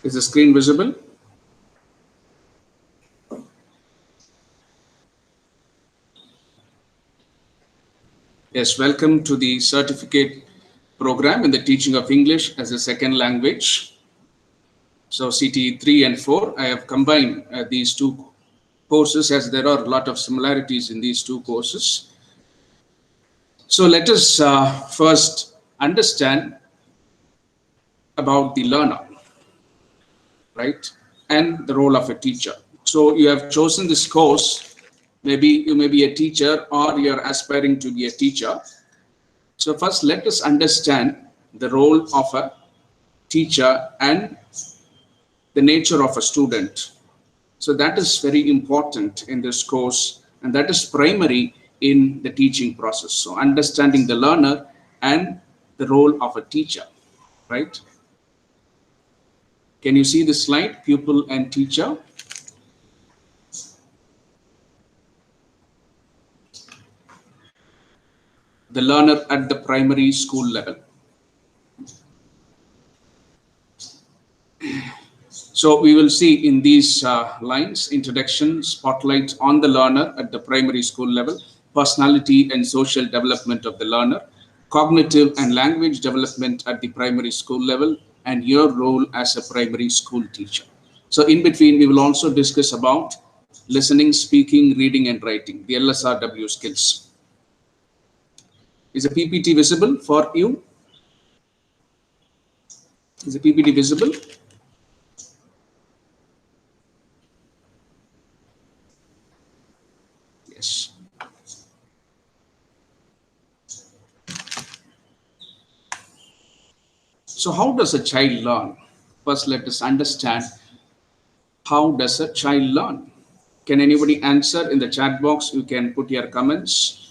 Is the screen visible? Yes, welcome to the certificate program in the teaching of English as a second language. So CTE 3 and 4, I have combined these two courses as there are a lot of similarities in these two courses. So let us first understand about the learner, right? And the role of a teacher. So you have chosen this course. Maybe you may be a teacher or you're aspiring to be a teacher. So first let us understand the role of a teacher and the nature of a student. So that is very important in this course, and that is primary in the teaching process. So understanding the learner and the role of a teacher, right? Can you see the slide, pupil and teacher? The learner at the primary school level. So we will see in these lines, introduction, spotlight on the learner at the primary school level, personality and social development of the learner, cognitive and language development at the primary school level, and your role as a primary school teacher. So in between, we will also discuss about listening, speaking, reading, and writing, the LSRW skills. Is the PPT visible for you? Is the PPT visible? Yes. So how does a child learn? First, let us understand how does a child learn. Can anybody answer in the chat box? You can put your comments.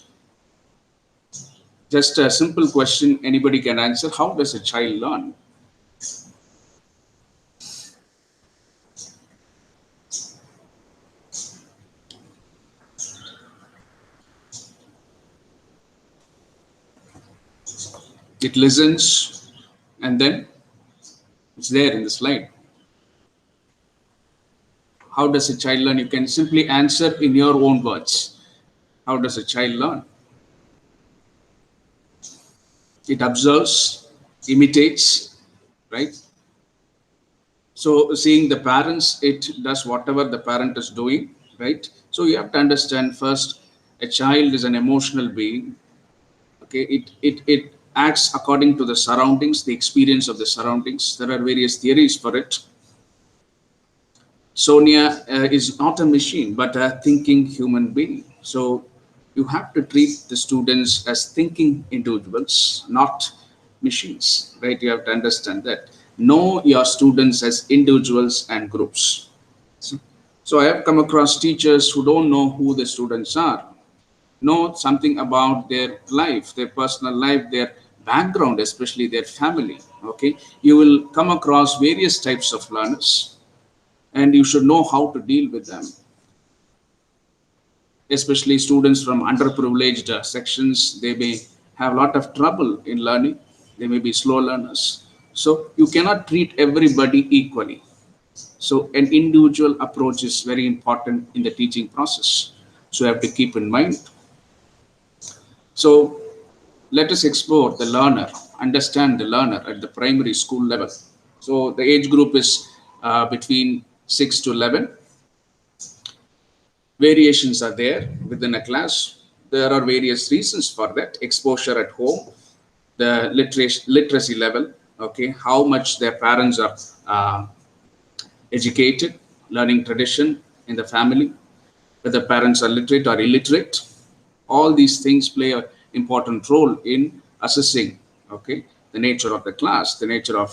Just a simple question anybody can answer. How does a child learn? It listens and then it's there in the slide. How does a child learn? You can simply answer in your own words. How does a child learn? It observes, imitates, right? So seeing the parents, it does whatever the parent is doing, right? So you have to understand first, a child is an emotional being. Okay, it acts according to the surroundings, the experience of the surroundings. There are various theories for it. Sonia is not a machine, but a thinking human being. So you have to treat the students as thinking individuals, not machines, right? You have to understand that. Know your students as individuals and groups. So I have come across teachers who don't know who the students are, know something about their life, their personal life, their background, especially their family. Okay, you will come across various types of learners, and you should know how to deal with them, especially students from underprivileged sections. They may have a lot of trouble in learning. They may be slow learners. So you cannot treat everybody equally. So an individual approach is very important in the teaching process. So you have to keep in mind. So let us explore the learner, understand the learner at the primary school level. So the age group is between 6 to 11. Variations are there within a class. There are various reasons for that. Exposure at home, the literacy level, okay, how much their parents are educated, learning tradition in the family, whether parents are literate or illiterate. All these things play an important role in assessing, okay, the nature of the class, the nature of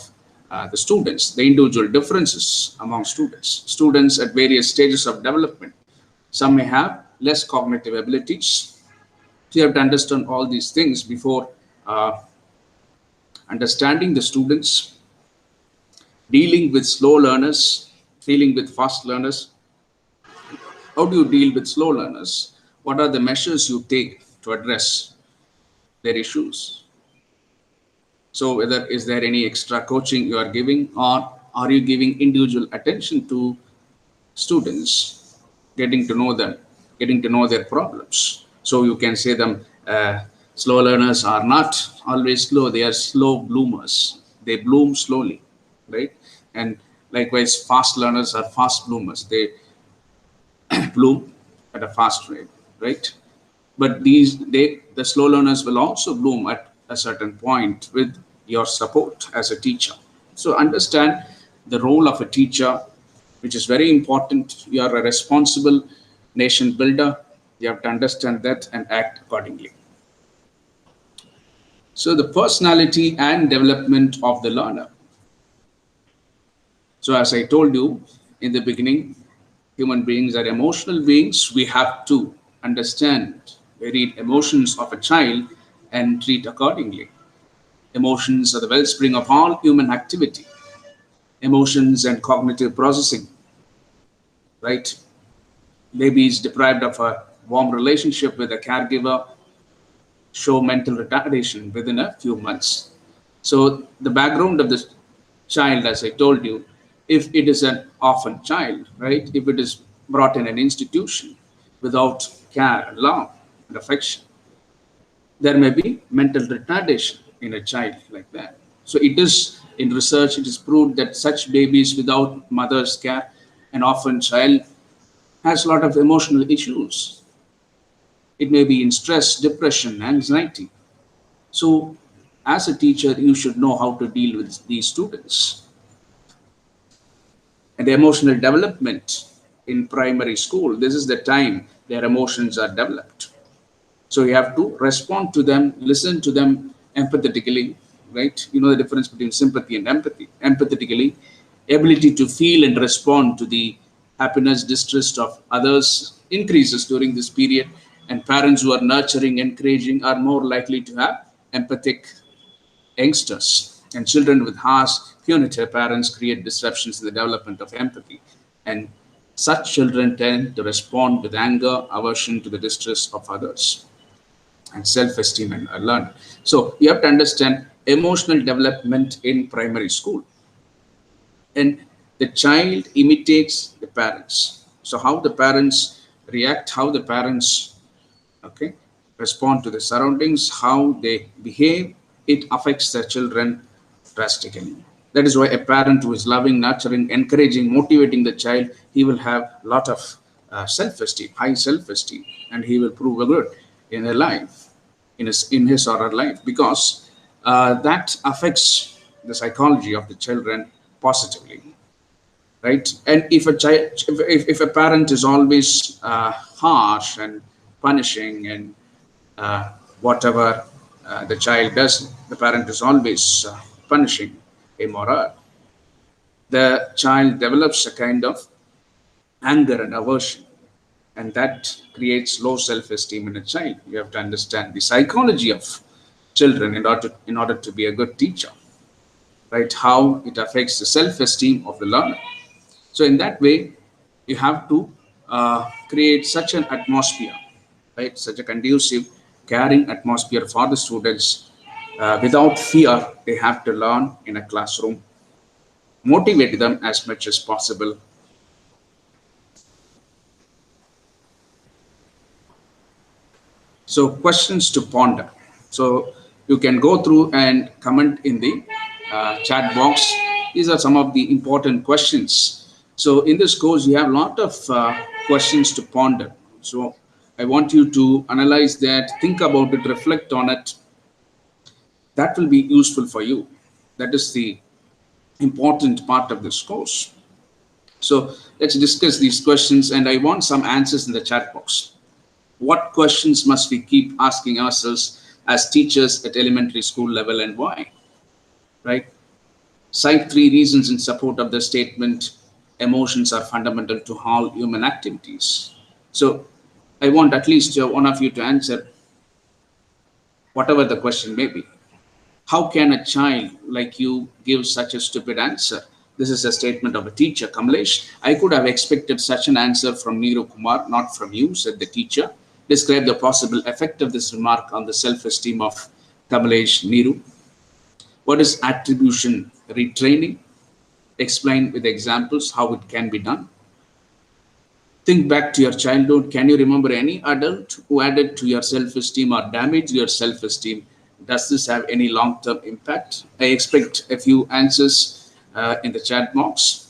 the students, the individual differences among students. Students at various stages of development. Some may have less cognitive abilities. So you have to understand all these things before understanding the students, dealing with slow learners, dealing with fast learners. How do you deal with slow learners? What are the measures you take to address their issues? So whether is there any extra coaching you are giving, or Are you giving individual attention to students, getting to know them, getting to know their problems? So you can say them, slow learners are not always slow, they are slow bloomers. They bloom slowly, right? And likewise, fast learners are fast bloomers. They bloom at a fast rate, right? But the slow learners will also bloom at a certain point with your support as a teacher. So understand the role of a teacher, which is very important. You are a responsible nation builder. You have to understand that and act accordingly. So the personality and development of the learner. So as I told you in the beginning, human beings are emotional beings. We have to understand, read emotions of a child and treat accordingly. Emotions are the wellspring of all human activity. Emotions and cognitive processing, right? Babies deprived of a warm relationship with a caregiver show mental retardation within a few months. So the background of this child, as I told you, if it is an orphan child, right? If it is brought in an institution without care and love and affection, there may be mental retardation in a child like that. So it is in research, it is proved that such babies without mother's care, an orphan child has a lot of emotional issues. It may be in stress, depression, anxiety. So as a teacher, you should know how to deal with these students. And emotional development in primary school, this is the time their emotions are developed. So you have to respond to them, listen to them empathetically, right? You know the difference between sympathy and empathy. Empathetically, ability to feel and respond to the happiness, distress of others increases during this period. And parents who are nurturing, encouraging are more likely to have empathic youngsters. And children with harsh, punitive parents create disruptions in the development of empathy. And such children tend to respond with anger, aversion to the distress of others, and self-esteem and learn. So you have to understand emotional development in primary school. And the child imitates the parents. So how the parents react, how the parents, okay, respond to the surroundings, how they behave, it affects the children drastically. That is why a parent who is loving, nurturing, encouraging, motivating the child, he will have a lot of self-esteem, high self-esteem, and he will prove good in a life, in his or her life, because that affects the psychology of the children positively, right? And if a child, if a parent is always harsh and punishing and whatever the child does, the parent is always punishing him or her, the child develops a kind of anger and aversion, and that creates low self-esteem in a child. You have to understand the psychology of children in order to be a good teacher, right? How it affects the self-esteem of the learner. So in that way, you have to create such an atmosphere, right? Such a conducive, caring atmosphere for the students. Without fear, they have to learn in a classroom. Motivate them as much as possible. So questions to ponder. So you can go through and comment in the chat box. These are some of the important questions. So in this course, you have a lot of questions to ponder. So I want you to analyze that, think about it, reflect on it. That will be useful for you. That is the important part of this course. So let's discuss these questions, and I want some answers in the chat box. What questions must we keep asking ourselves as teachers at elementary school level, and why? Right? Cite 3 reasons in support of the statement, emotions are fundamental to all human activities. So I want at least one of you to answer whatever the question may be. How can a child like you give such a stupid answer? This is a statement of a teacher. Kamlesh, I could have expected such an answer from Neeru Kumar, not from you, said the teacher. Describe the possible effect of this remark on the self-esteem of Kamlesh. Neeru. What is attribution retraining? Explain with examples how it can be done. Think back to your childhood. Can you remember any adult who added to your self esteem or damaged your self esteem? Does this have any long term impact? I expect a few answers in the chat box.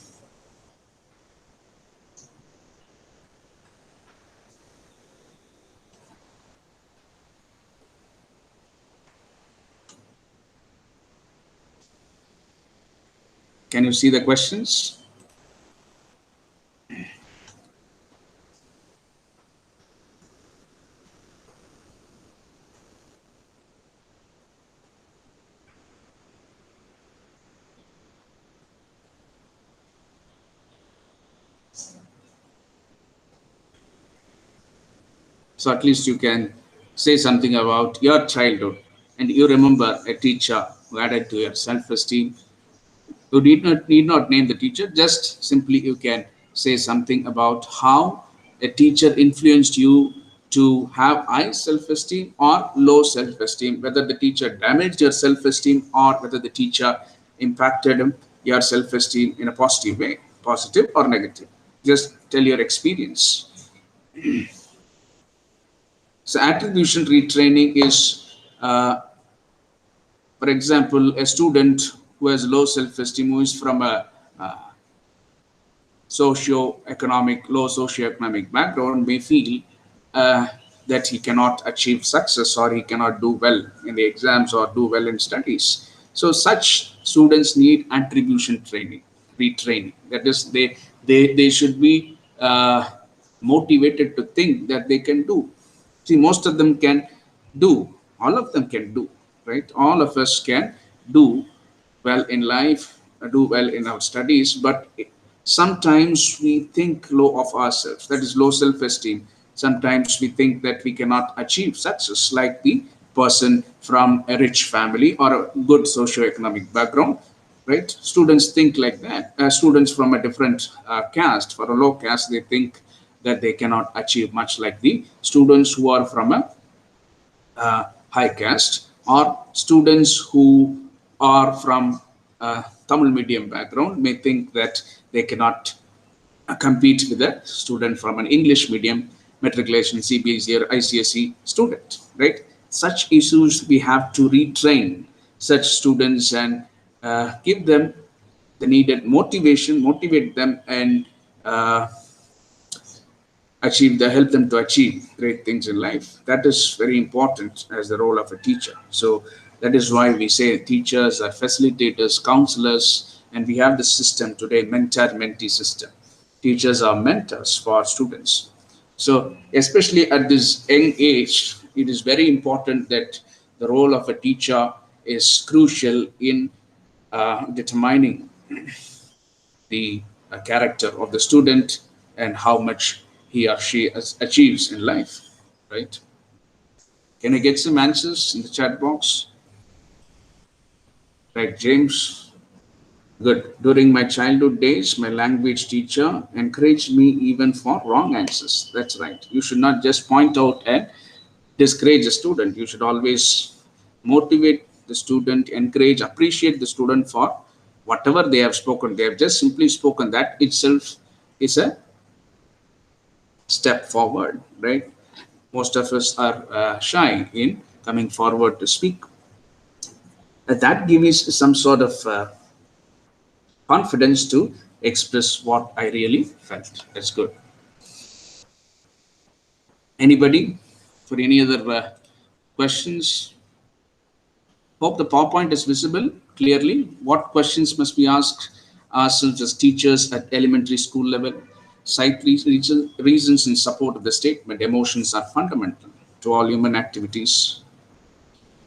Can you see the questions? So at least you can say something about your childhood and you remember a teacher who added to your self esteem. You need not name the teacher, just simply you can say something about how a teacher influenced you to have high self-esteem or low self-esteem, whether the teacher damaged your self-esteem or whether the teacher impacted your self-esteem in a positive way, positive or negative. Just tell your experience. So attribution retraining is, for example, a student who has low self-esteem, who is from a low socio-economic background may feel uh, that he cannot achieve success or he cannot do well in the exams or do well in studies. So such students need attribution training, retraining. That is, they should be motivated to think that they can do. See, most of them can do. All of them can do, right? All of us can do well in life, do well in our studies, but sometimes we think low of ourselves. That is low self-esteem. Sometimes we think that we cannot achieve success, like the person from a rich family or a good socio-economic background, right? Students think like that. Students from a different caste, for a low caste, they think that they cannot achieve much, like the students who are from a high caste, or students who are from Tamil medium background may think that they cannot compete with a student from an English medium, matriculation, CBSE or ICSE student, right? Such issues we have to retrain such students and give them the needed motivation, motivate them, and uh, help them to achieve great things in life. That is very important as the role of a teacher. So that is why we say teachers are facilitators, counselors, and we have the system today, mentor-mentee system. Teachers are mentors for students. So especially at this young age, it is very important that the role of a teacher is crucial in determining the character of the student and how much he or she achieves in life, right? Can I get some answers in the chat box? Right, James. Good. During my childhood days, my language teacher encouraged me even for wrong answers. That's right. You should not just point out and discourage a student. You should always motivate the student, encourage, appreciate the student for whatever they have spoken. They have just simply spoken. That itself is a step forward, right? Most of us are shy in coming forward to speak. That gives some sort of confidence to express what I really felt. That's good. Anybody for any other questions? Hope the PowerPoint is visible clearly. What questions must be asked ourselves as teachers at elementary school level? Cite reasons in support of the statement. Emotions are fundamental to all human activities.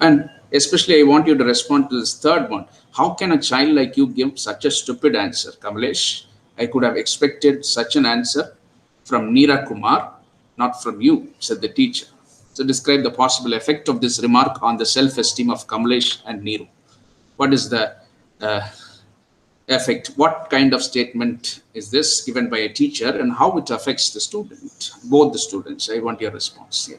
And especially, I want you to respond to this third one. How can a child like you give such a stupid answer, Kamalesh? I could have expected such an answer from Neera Kumar, not from you, said the teacher. So, describe the possible effect of this remark on the self esteem of Kamalesh and Neeru. What is the uh, effect? What kind of statement is this given by a teacher and how it affects the student, both the students? I want your response here.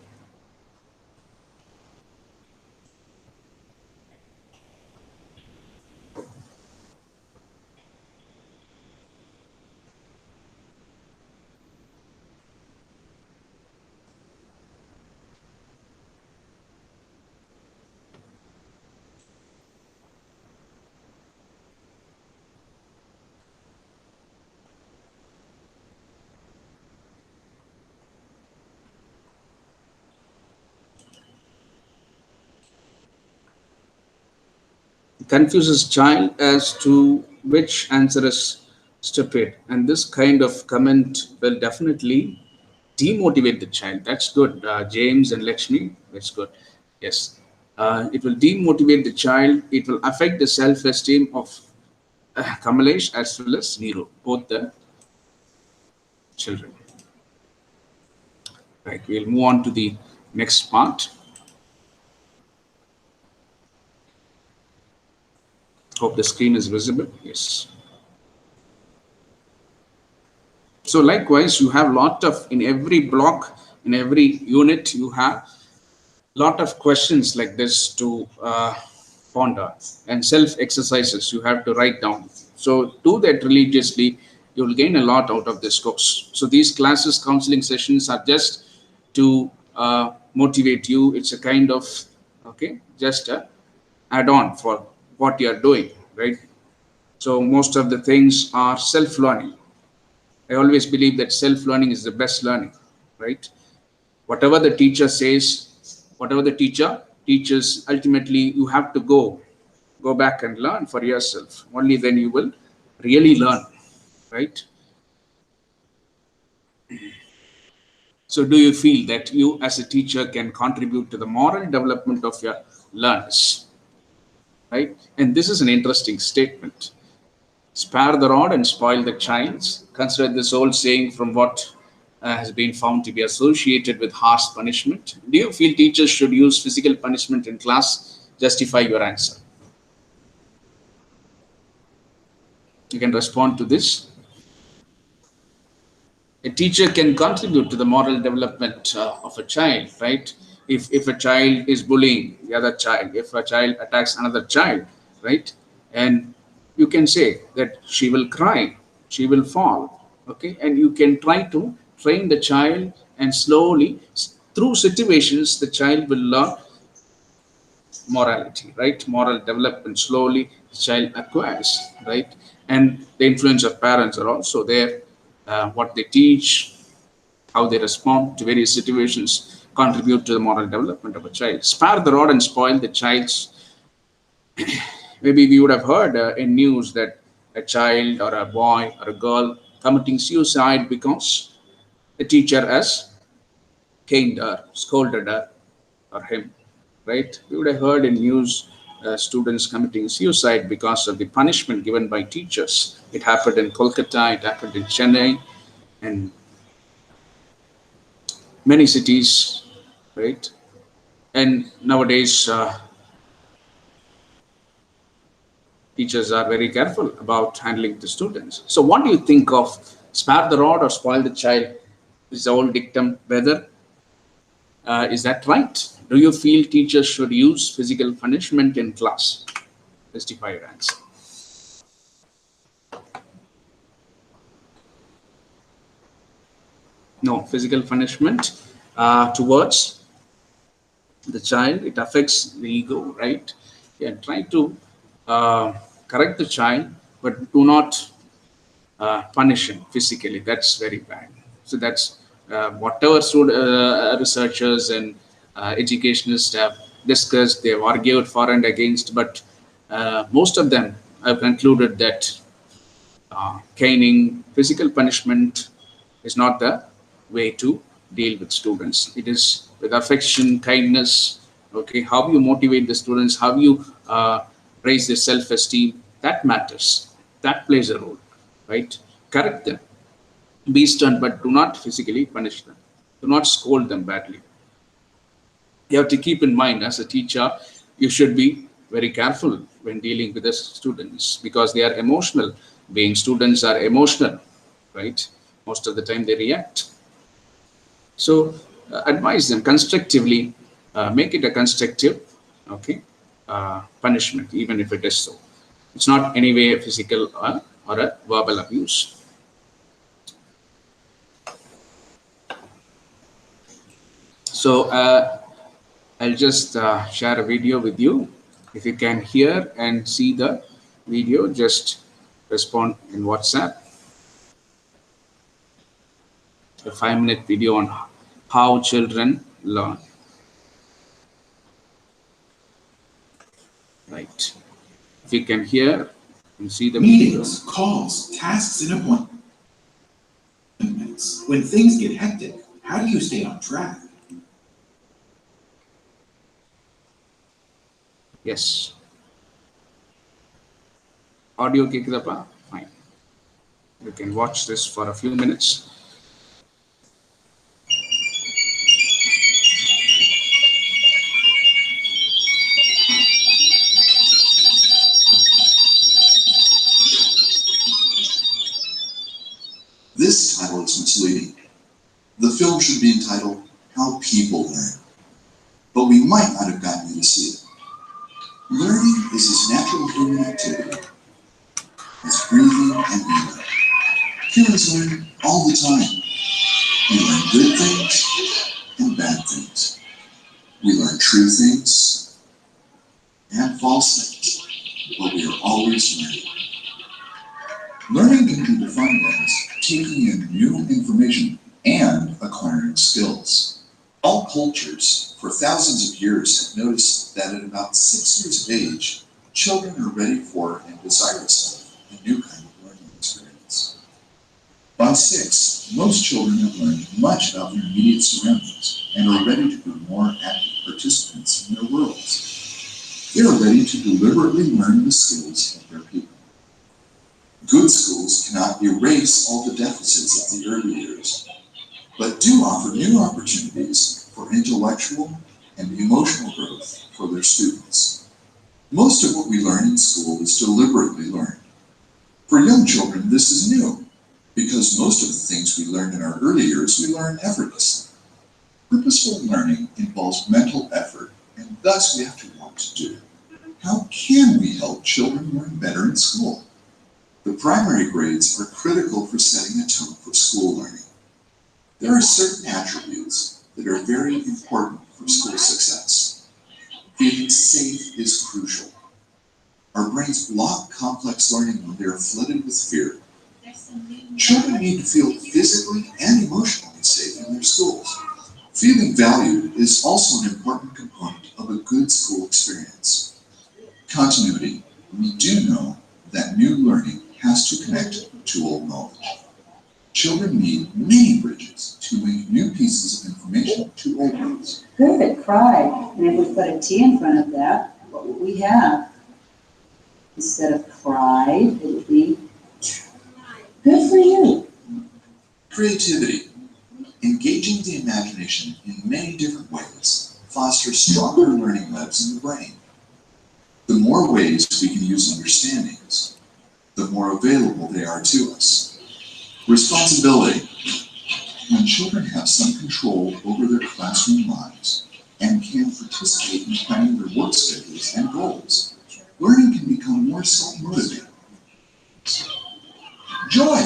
confuses child as to which answer is stupid. And this kind of comment will definitely demotivate the child. That's good. James and Lakshmi, that's good. Yes. It will demotivate the child. It will affect the self-esteem of Kamalesh as well as Nero, both the children. Right. We'll move on to the next part. Hope the screen is visible. Yes. So likewise, you have lot of, in every block, in every unit, you have lot of questions like this to ponder, and self exercises you have to write down. So do that religiously. You will gain a lot out of this course. So these classes, counseling sessions are just to motivate you. It's a kind of, okay, just a add on for what you are doing, right? So most of the things are self learning. I always believe that self learning is the best learning, right? Whatever the teacher says, whatever the teacher teaches, ultimately you have to go back and learn for yourself. Only then you will really learn, right? So do you feel that you as a teacher can contribute to the moral development of your learners, right? And this is an interesting statement. Spare the rod and spoil the child. Consider this old saying from what has been found to be associated with harsh punishment. Do you feel teachers should use physical punishment in class? Justify your answer. You can respond to this. A teacher can contribute to the moral development of a child, right? If a child is bullying the other child, if a child attacks another child, right? And you can say that she will cry, she will fall, okay? And you can try to train the child, and slowly, through situations, the child will learn morality, right? Moral development slowly the child acquires, right? And the influence of parents are also there. What they teach, how they respond to various situations contribute to the moral development of a child. Spare the rod and spoil the child's. Maybe we would have heard in news that a child or a boy or a girl committing suicide because the teacher has caned her, scolded her or him, right? We would have heard in news students committing suicide because of the punishment given by teachers. It happened in Kolkata, it happened in Chennai, and many cities, right? And nowadays, teachers are very careful about handling the students. So, what do you think of spare the rod or spoil the child? Is the old dictum whether is that right? Do you feel teachers should use physical punishment in class? Justify your answer. No, physical punishment towards the child, it affects the ego, right? Yeah, try to correct the child, but do not punish him physically. That's very bad. So that's whatever researchers and educationists have discussed, they have argued for and against, but most of them have concluded that caning, physical punishment is not the way to deal with students. It is with affection, kindness, okay, how you motivate the students, how you raise their self-esteem, that matters. That plays a role, right? Correct them, be stern, but do not physically punish them. Do not scold them badly. You have to keep in mind as a teacher, you should be very careful when dealing with the students because they are emotional beings. Students are emotional, right? Most of the time they react. So advise them constructively, make it a constructive, okay, punishment, even if it is so. It's not anyway a physical or a verbal abuse. So I'll just share a video with you. If you can hear and see the video, just respond in WhatsApp. A 5-minute video on how children learn. Right. If you can hear and see the meetings, calls, tasks, and appointments. When things get hectic, how do you stay on track? Yes. Audio kekudappa? Fine. You can watch this for a few minutes. This title is misleading. The film should be entitled How People Learn, but we might not have gotten you to see it. Learning is as natural human activity as breathing and eating. Humans learn all the time. We learn good things and bad things. We learn true things and false things, but we are always learning. Learning can be defined as taking in new information and acquiring skills. All cultures for thousands of years have noticed that at about 6 years of age, children are ready for and desirous of a new kind of learning experience. By 6, most children have learned much about their immediate surroundings and are ready to be more active participants in their worlds. They are ready to deliberately learn the skills of their people. Good schools cannot erase all the deficits of the early years, but do offer new opportunities for intellectual and emotional growth for their students. Most of what we learn in school is deliberately learned. For young children, this is new, because most of the things we learn in our early years we learn effortlessly. Purposeful learning involves mental effort, and thus we have to want to do it. How can we help children learn better in school? The primary grades are critical for setting a tone for school learning. There are certain attributes that are very important for school success. Feeling safe is crucial. Our brains block complex learning when they are flooded with fear. Children need to feel physically and emotionally safe in their schools. Feeling valued is also an important component of a good school experience. Continuity. We do know that new learning has to connect to old knowledge. Children need many bridges to link new pieces of information to old ones. Good, cried. And if we put a T in front of that, what would we have? Instead of cried, it would be good for you. Creativity. Engaging the imagination in many different ways fosters stronger learning webs in the brain. The more ways we can use understandings, the more available they are to us. Responsibility. When children have some control over their classroom lives and can participate in planning their work schedules and goals, learning can become more self-motivating. Joy.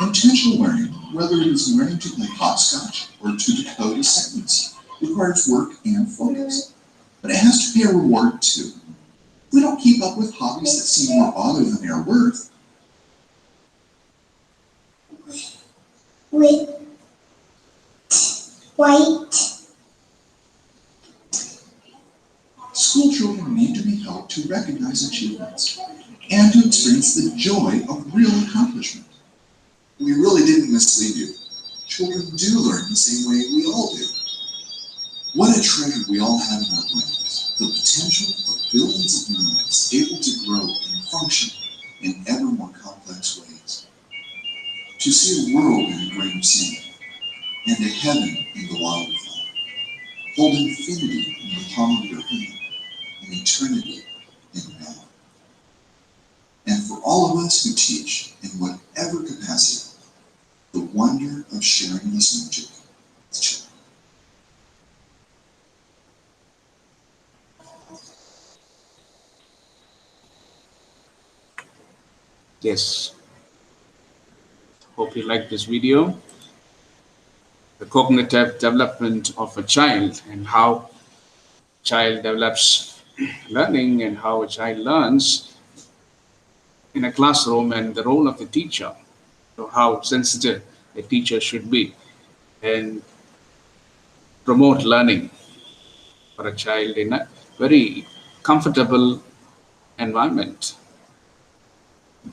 Intentional learning, whether it is learning to play hopscotch or to decode a sentence, requires work and focus. But it has to be a reward too. We don't keep up with hobbies that seem more bother than they are worth. White. School children need to be helped to recognize achievements and to experience the joy of real accomplishment. We really didn't mislead you. Children do learn the same way we all do. What a treasure we all have in our brains, the potential of billions of neurons able to grow and function in ever more complex ways. To see a world in a grain of sand, and a heaven in the wildflower, hold infinity in the palm of your hand, and eternity in now. And for all of us who teach in whatever capacity, the wonder of sharing this magic with children. Yes. Hope you like this video. The cognitive development of a child and how child develops learning and how a child learns in a classroom and the role of the teacher. So how sensitive a teacher should be and promote learning for a child in a very comfortable environment.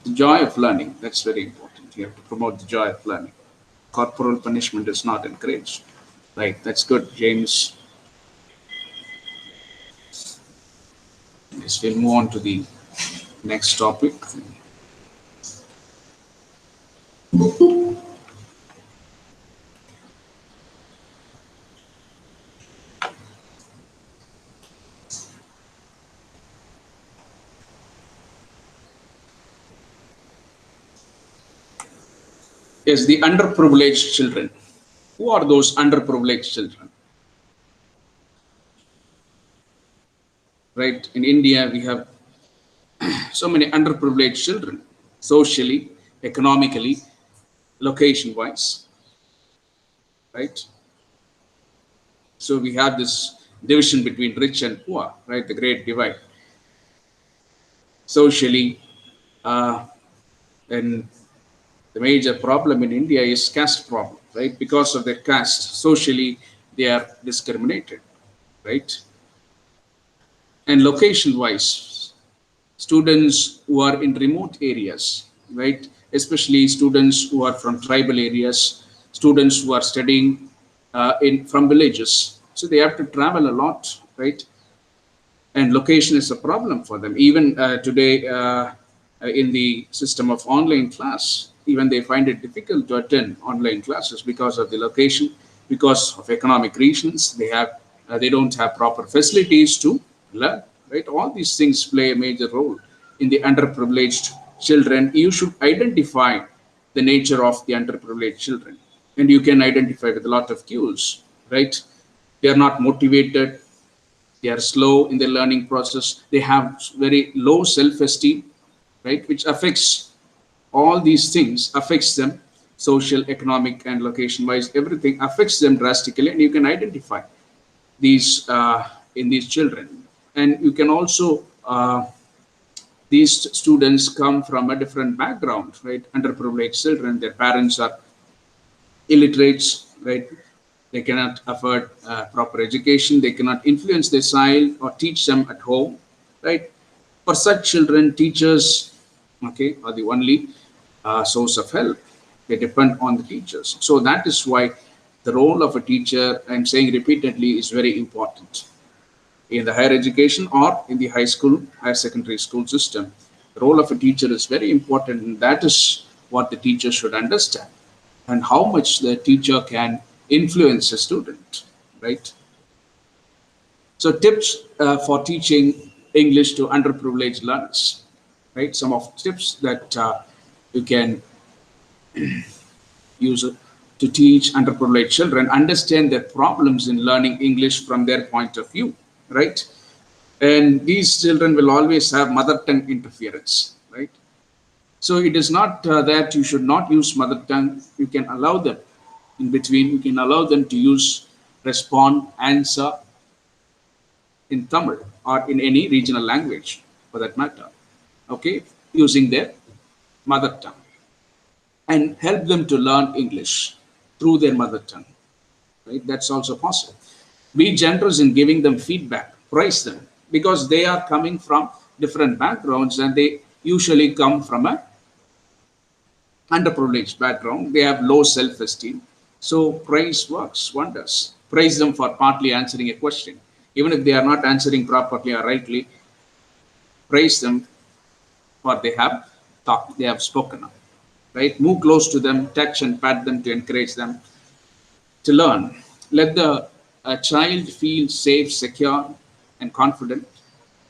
The joy of learning, that's very important. You have to promote the joy of learning. Corporal punishment is not encouraged. Right, that's good, James. Yes, we'll move on to the next topic. Is the underprivileged children. Who are those underprivileged children? Right, in India, we have so many underprivileged children, socially, economically, location wise, right? So we have this division between rich and poor, right? The great divide. Socially, and the major problem in India is caste problem, right? Because of their caste, socially, they are discriminated, right? And location wise, students who are in remote areas, right? Especially students who are from tribal areas, students who are studying in from villages. So they have to travel a lot, right? And location is a problem for them. Even today, in the system of online class, even they find it difficult to attend online classes because of the location, because of economic reasons. They don't have proper facilities to learn. Right, all these things play a major role in the underprivileged children. You should identify the nature of the underprivileged children, and you can identify with a lot of cues. Right, they are not motivated, they are slow in their learning process, they have very low self-esteem, right, which affects all these things, affects them social, economic, and location wise. Everything affects them drastically, and you can identify these in these children. And you can also these students come from a different background, right? Underprivileged children, their parents are illiterates, right? They cannot afford proper education. They cannot influence their child or teach them at home, right? For such children, teachers, okay, are the only source of help. They depend on the teachers. So that is why the role of a teacher, I'm saying repeatedly, is very important in the higher education or in the high school, higher secondary school system. The role of a teacher is very important, and that is what the teacher should understand, and how much the teacher can influence a student, right? So tips for teaching English to underprivileged learners, right? Some of tips that you can use to teach underprivileged children, understand their problems in learning English from their point of view, right? And these children will always have mother tongue interference, right? So it is not that you should not use mother tongue. You can allow them in between. You can allow them to use, respond, answer in Tamil or in any regional language for that matter, okay, using their mother tongue, and help them to learn English through their mother tongue, right? That's also possible. Be generous in giving them feedback, praise them, because they are coming from different backgrounds and they usually come from a underprivileged background. They have low self-esteem. So praise works wonders. Praise them for partly answering a question. Even if they are not answering properly or rightly, praise them for they have talked, they have spoken up. Right? Move close to them, touch and pat them to encourage them to learn. Let the child feel safe, secure, and confident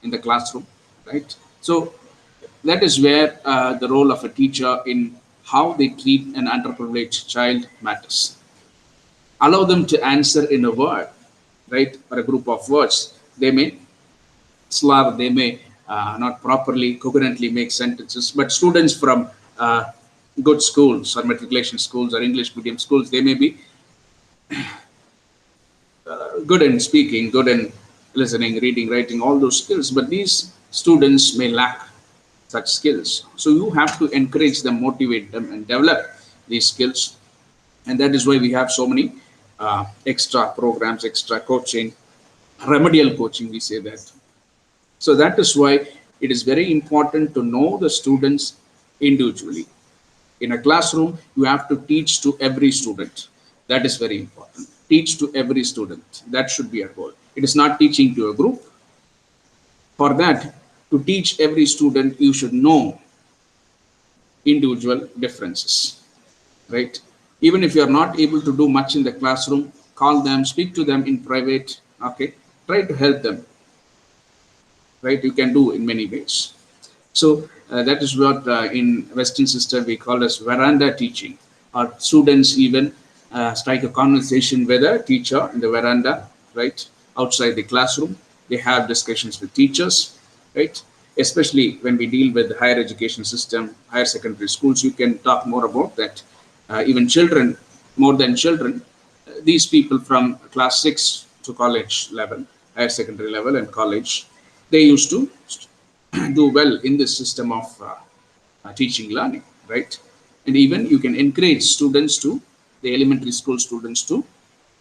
in the classroom. Right? So that is where the role of a teacher in how they treat an underprivileged child matters. Allow them to answer in a word, right, or a group of words. They may slur, they may not properly, coherently make sentences, but students from good schools or matriculation schools or English medium schools, they may be good in speaking, good in listening, reading, writing, all those skills, but these students may lack such skills. So you have to encourage them, motivate them, and develop these skills. And that is why we have so many extra programs, extra coaching, remedial coaching, we say that. So that is why It is very important to know the students individually. In a classroom, you have to teach to every student. That is very important. Teach to every student. That should be our goal. It is not teaching to a group. For that, to teach every student, you should know individual differences, right? Even if you are not able to do much in the classroom, call them, speak to them in private, okay? Try to help them, right? You can do in many ways. So that is what in Western system we call as veranda teaching. Our students even strike a conversation with a teacher in the veranda, right? Outside the classroom, they have discussions with teachers, right? Especially when we deal with the higher education system, higher secondary schools, you can talk more about that. Even children, more than children, these people from class 6 to college level, higher secondary level and college, they used to do well in this system of teaching learning, right? And even you can encourage students to, the elementary school students to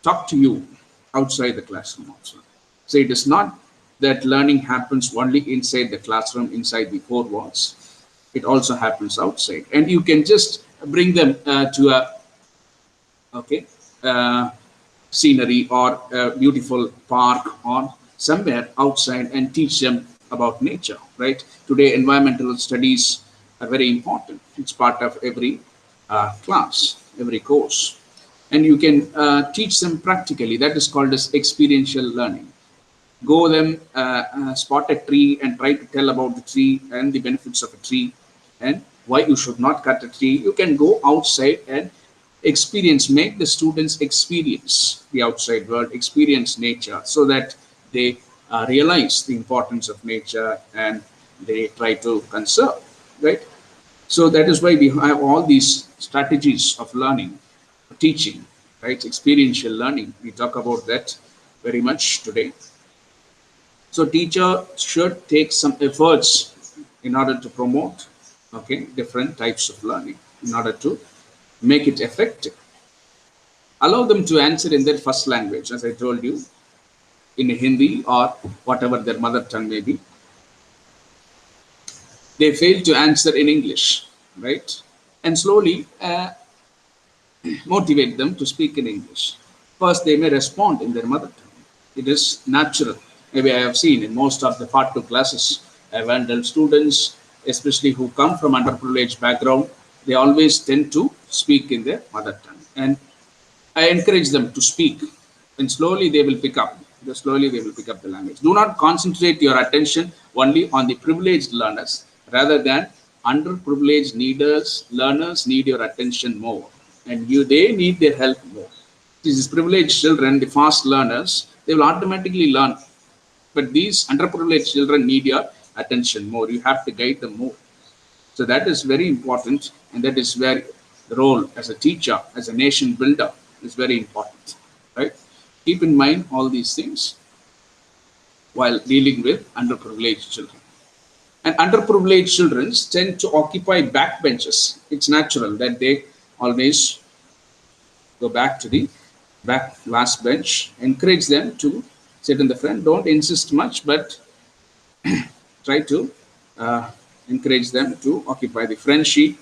talk to you outside the classroom also. So it is not that learning happens only inside the classroom, inside the four walls. It also happens outside. And you can just bring them to a, okay, scenery or a beautiful park or somewhere outside and teach them about nature, right? Today, environmental studies are very important. It's part of every class, every course. And you can teach them practically. That is called as experiential learning. Go them, spot a tree and try to tell about the tree and the benefits of a tree and why you should not cut a tree. You can go outside and experience, make the students experience the outside world, experience nature, so that they realize the importance of nature and they try to conserve, right? So that is why we have all these strategies of learning, teaching, right? Experiential learning. We talk about that very much today. So teacher should take some efforts in order to promote, okay, different types of learning in order to make it effective. Allow them to answer in their first language, as I told you, in Hindi or whatever their mother tongue may be. They fail to answer in English, right? And slowly motivate them to speak in English. First, they may respond in their mother tongue. It is natural. Maybe I have seen in most of the part 2 classes, I've handled students, especially who come from underprivileged background, they always tend to speak in their mother tongue. And I encourage them to speak, and slowly they will pick up. Slowly they will pick up the language. Do not concentrate your attention only on the privileged learners, rather than underprivileged learners need your attention more, and they need their help more. These privileged children, the fast learners, they will automatically learn, but these underprivileged children need your attention more. You have to guide them more. So that is very important, and that is where the role as a teacher, as a nation builder, is very important, right? Keep in mind all these things while dealing with underprivileged children. And underprivileged children tend to occupy back benches. It's natural that they always go back to the back last bench. Encourage them to sit in the front. Don't insist much, but try to encourage them to occupy the front sheet.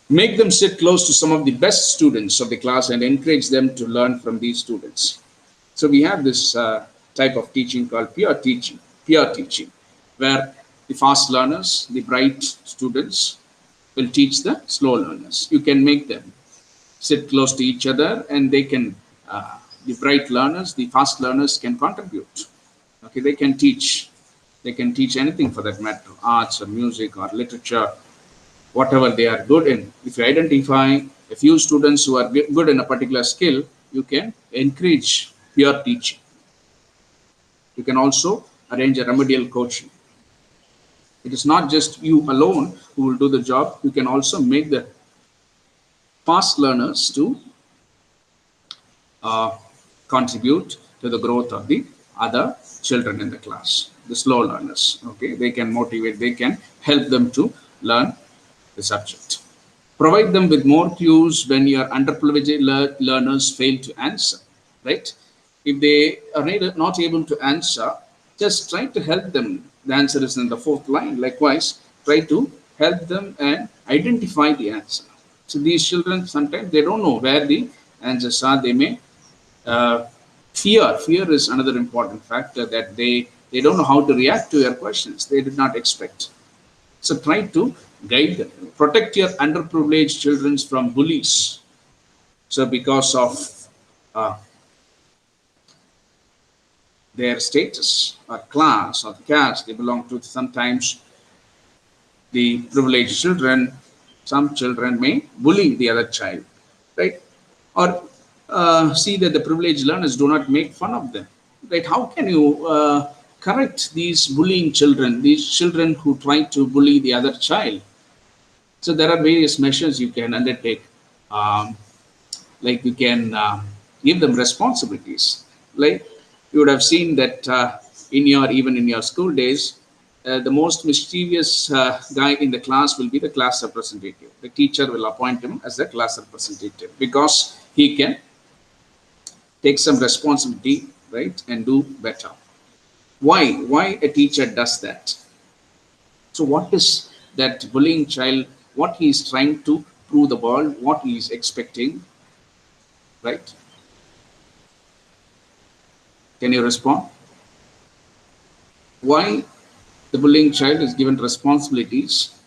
Make them sit close to some of the best students of the class and encourage them to learn from these students. So we have this type of teaching called peer teaching, where the fast learners, the bright students, will teach the slow learners. You can make them sit close to each other, and they can, the bright learners, the fast learners can contribute. Okay, they can teach anything for that matter, arts or music or literature, whatever they are good in. If you identify a few students who are good in a particular skill, you can encourage peer teaching. You can also arrange a remedial coaching. It is not just you alone who will do the job. You can also make the fast learners to contribute to the growth of the other children in the class, the slow learners. Okay, they can motivate, they can help them to learn the subject. Provide them with more cues when your underprivileged learners fail to answer, right? If they are not able to answer, just try to help them The answer is in the fourth line. Likewise, try to help them and identify the answer. So these children sometimes they don't know where the answers are. They may uh, fear is another important factor, that they don't know how to react to your questions. They did not expect. So try to guide them. Protect your underprivileged children from bullies. So because of uh, their status or class or caste they belong to, sometimes the privileged children, some children may bully the other child, right? Or see that the privileged learners do not make fun of them, right? How can you correct these bullying children, these children who try to bully the other child? So there are various measures you can undertake. Um, like you can give them responsibilities. Like you would have seen that even in your school days, the most mischievous guy in the class will be the class representative. The teacher will appoint him as the class representative because he can take some responsibility, right, and do better. Why a teacher does that? So what is that bullying child? What he is trying to prove the world? What he is expecting, right? Can you respond? Why the bullying child is given responsibilities,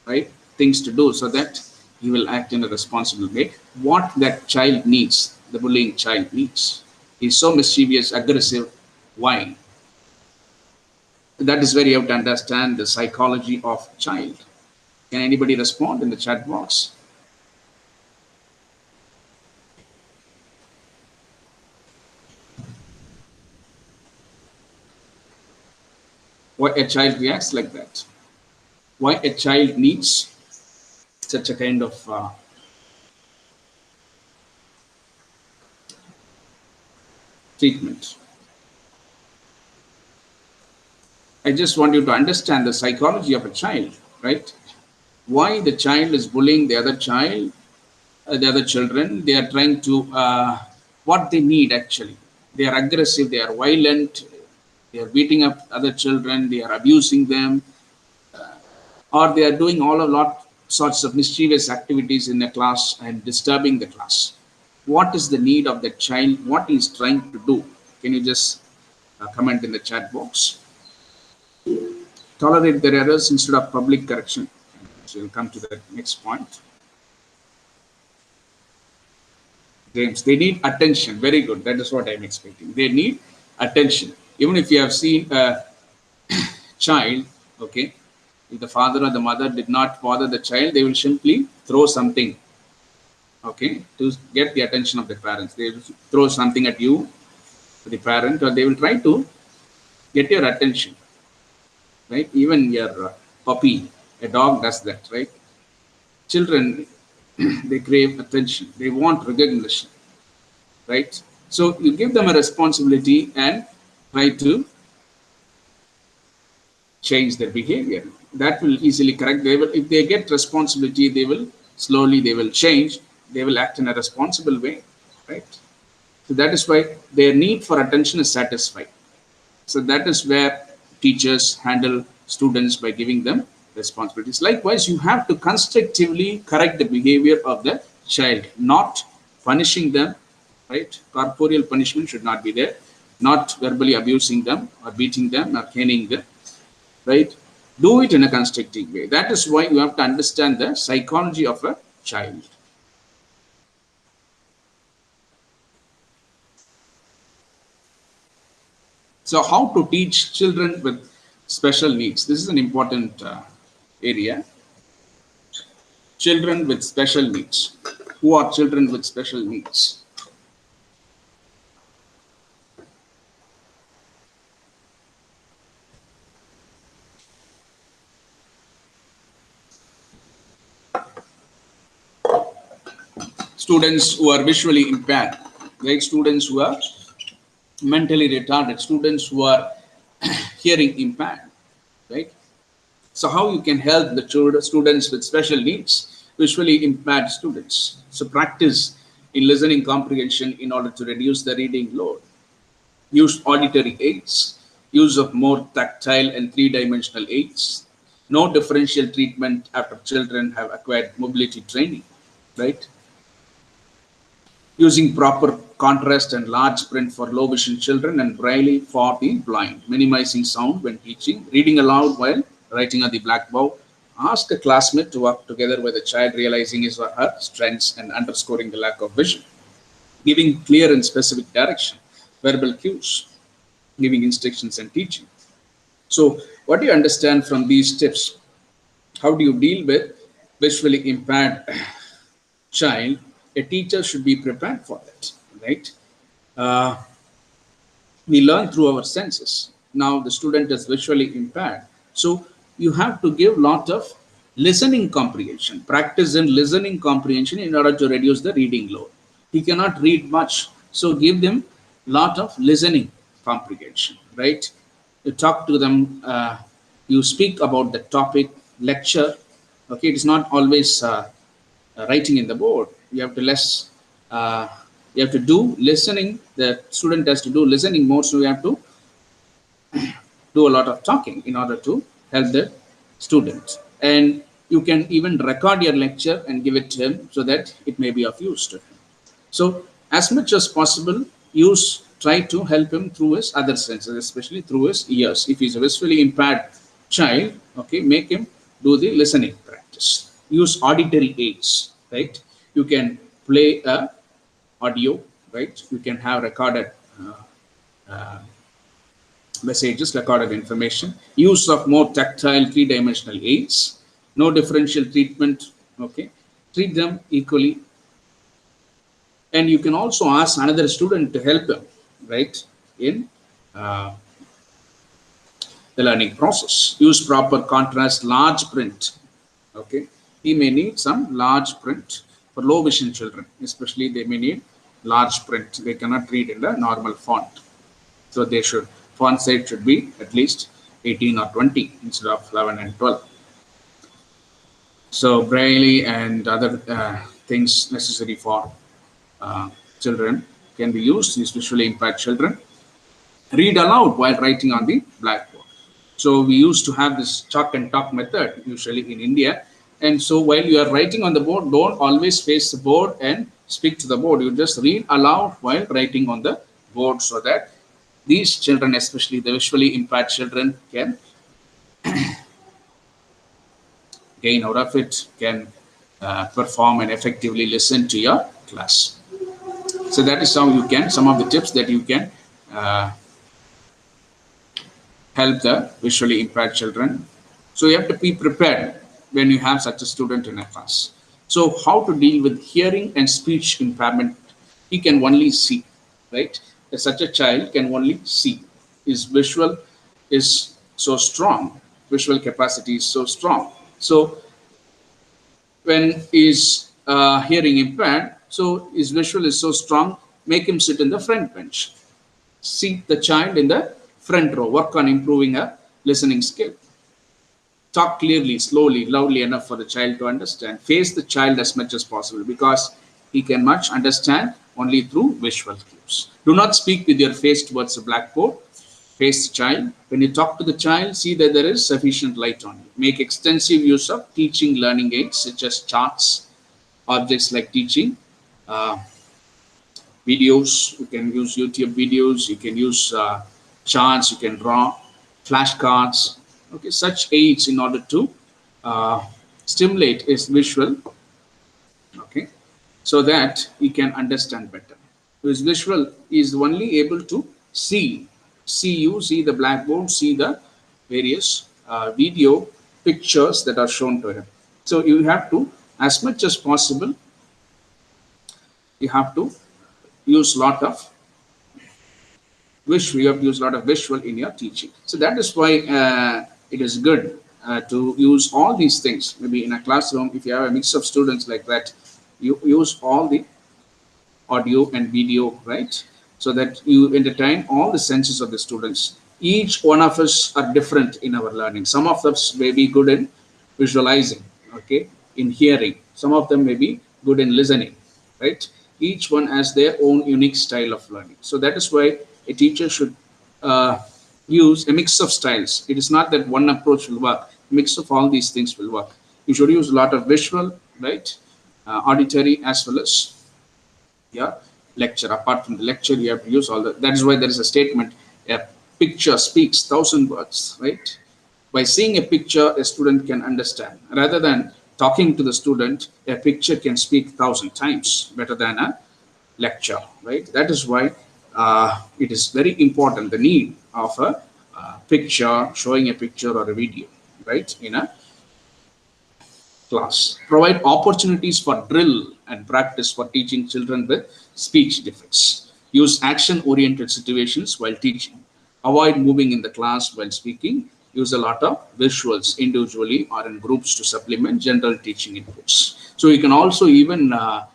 right? Things to do so that he will act in a responsible way. What that child needs, the bullying child needs. He's so mischievous, aggressive. Why? That is where you have to understand the psychology of child. Can anybody respond in the chat box? Why a child reacts like that? Why a child needs such a kind of treatment? I just want you to understand the psychology of a child, right? Why the child is bullying the other child, the other children. They are trying to, what they need actually. They are aggressive, they are violent, they are beating up other children, they are abusing them, or they are doing all a lot sorts of mischievous activities in the class and disturbing the class. What is the need of the child? What he is trying to do? Can you just comment in the chat box? Tolerate their errors instead of public correction. So we'll come to the next point. James, they need attention. Very good. That is what I'm expecting. They need attention. Even if you have seen a child, okay, if the father or the mother did not bother the child, they will simply throw something, okay, to get the attention of the parents. They will throw something at you, the parent, or they will try to get your attention, right? Even your puppy, a dog does that, right? Children, they crave attention. They want recognition, right? So you give them a responsibility and try to change their behavior. That will easily correct. They will, if they get responsibility, they will slowly, they will change. They will act in a responsible way, right? So that is why their need for attention is satisfied. So that is where teachers handle students by giving them responsibilities. Likewise, you have to constructively correct the behavior of the child, not punishing them, right? Corporeal punishment should not be there, not verbally abusing them or beating them or caning them, right? Do it in a constructive way. That is why you have to understand the psychology of a child. So how to teach children with special needs? This is an important area. Children with special needs. Who are children with special needs? Students who are visually impaired, right? Students who are mentally retarded, students who are hearing impaired, right? So how you can help the children, students with special needs, visually impaired students? So practice in listening comprehension in order to reduce the reading load. Use auditory aids. use of more tactile and three-dimensional aids, no differential treatment after children have acquired mobility training, right? Using proper contrast and large print for low vision children and braille for the blind, minimizing sound when teaching, reading aloud while writing on the blackboard. Ask a classmate to work together with the child, realizing his or her strengths and underscoring the lack of vision, giving clear and specific direction, verbal cues, giving instructions and teaching. So, what do you understand from these tips? How do you deal with visually impaired child? A teacher should be prepared for that, right? Uh, we learn through our senses. Now the student is visually impaired, so you have to give lot of listening comprehension, practice in listening comprehension in order to reduce the reading load. He cannot read much, so give them lot of listening comprehension, right? You talk to them, you speak about the topic, lecture. Okay, it is not always writing in the board. You have to uh, you have to do listening. The student has to do listening more, so you have to do a lot of talking in order to help the student. And you can even record your lecture and give it to him so that it may be of use to him. So as much as possible, try to help him through his other senses, especially through his ears. If he's a visually impaired child, okay, make him do the listening practice. Use auditory aids, right? You can play a audio, right? You can have recorded messages, recorded information. Use of more tactile three-dimensional aids. No differential treatment, okay? Treat them equally. And you can also ask another student to help him, right, in the learning process. Use proper contrast, large print, okay? He may need some large print. For low vision children, especially, they may need large print. They cannot read in the normal font. So they should, font size should be at least 18 or 20 instead of 11 and 12. So braille and other things necessary for children can be used. These visually impaired children read aloud while writing on the blackboard. So we used to have this chalk and talk method usually in India. And so while you are writing on the board, don't always face the board and speak to the board. You just read aloud while writing on the board so that these children, especially the visually impaired children, can gain out of it, can perform and effectively listen to your class. So that is how you can, some of the tips that you can help the visually impaired children. So you have to be prepared when you have such a student in a class. So how to deal with hearing and speech impairment? He can only see, right? Such a child can only see. His visual is so strong. Visual capacity is so strong. So when is hearing impaired, so his visual is so strong, make him sit in the front bench. Seat the child in the front row. Work on improving a listening skill. Talk clearly, slowly, loudly enough for the child to understand. Face the child as much as possible because he can much understand only through visual cues. Do not speak with your face towards the blackboard. Face the child. When you talk to the child, see that there is sufficient light on you. Make extensive use of teaching learning aids such as charts, objects like teaching, videos. You can use YouTube videos. You can use charts. You can draw flashcards. Okay, such aids in order to stimulate his visual, okay, so that he can understand better. His visual is only able to see you, see the blackboard, see the various video pictures that are shown to him. So you have to, as much as possible, you have to use lot of visual. You have to use a lot of visual in your teaching. So that is why it is good to use all these things. Maybe in a classroom, if you have a mix of students like that, you use all the audio and video, right? So that you entertain all the senses of the students. Each one of us are different in our learning. Some of us may be good in visualizing, okay, in hearing. Some of them may be good in listening, right? Each one has their own unique style of learning. So that is why a teacher should use a mix of styles. It is not that one approach will work. Mix of all these things will work. You should use a lot of visual, right, auditory, as well as, yeah, lecture. Apart from the lecture, you have to use all that. That is why there is a statement: a picture speaks 1,000 words, right? By seeing a picture, a student can understand. Rather than talking to the student, a picture can speak 1,000 times better than a lecture, right? That is why it is very important, the need of a picture, showing a picture or a video, right, in a class. Provide opportunities for drill and practice for teaching children with speech defects. Use action-oriented situations while teaching. Avoid moving in the class while speaking. Use a lot of visuals individually or in groups to supplement general teaching inputs. So you can also even uh,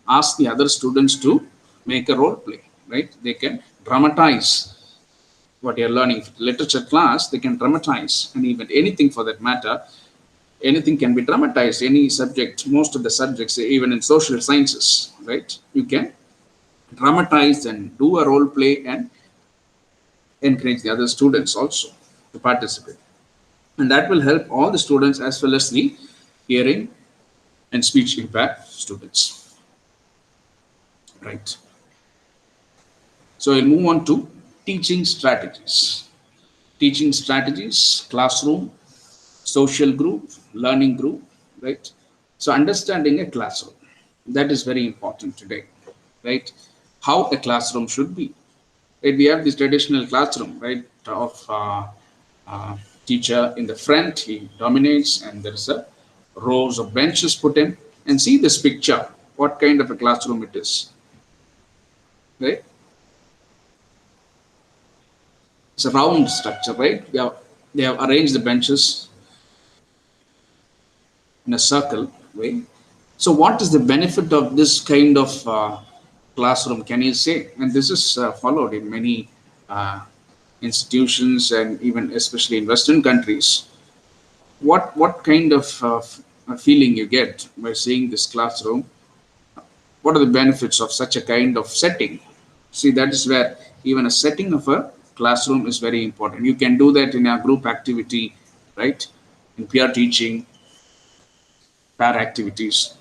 ask the other students to make a role play, right? They can dramatize what you're learning. Literature class, they can dramatize, and even anything for that matter, anything can be dramatized. Any subject, most of the subjects, even in social sciences, right, you can dramatize and do a role play and encourage the other students also to participate, and that will help all the students as well as the hearing and speech impaired students, right? So we'll move on to teaching strategies. Teaching strategies: classroom, social group, learning group, right? So understanding a classroom, that is very important today, right? How a classroom should be. Right? We have this traditional classroom, right, of teacher in the front, he dominates, and there's a rows of benches put in. And see this picture, what kind of a classroom it is, right? It's a round structure, right? They have arranged the benches in a circle way. So, what is the benefit of this kind of classroom? Can you say? And this is followed in many uh, institutions and even especially in Western countries. What kind of feeling you get by seeing this classroom? What are the benefits of such a kind of setting? See, that is where even a setting of a classroom is very important. You can do that in a group activity, right? In peer teaching, pair activities.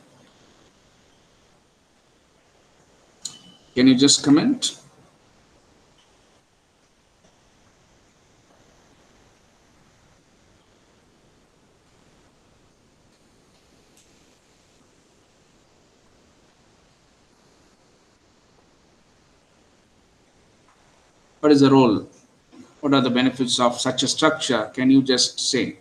Can you just comment? What is the role? What are the benefits of such a structure? Can you just say?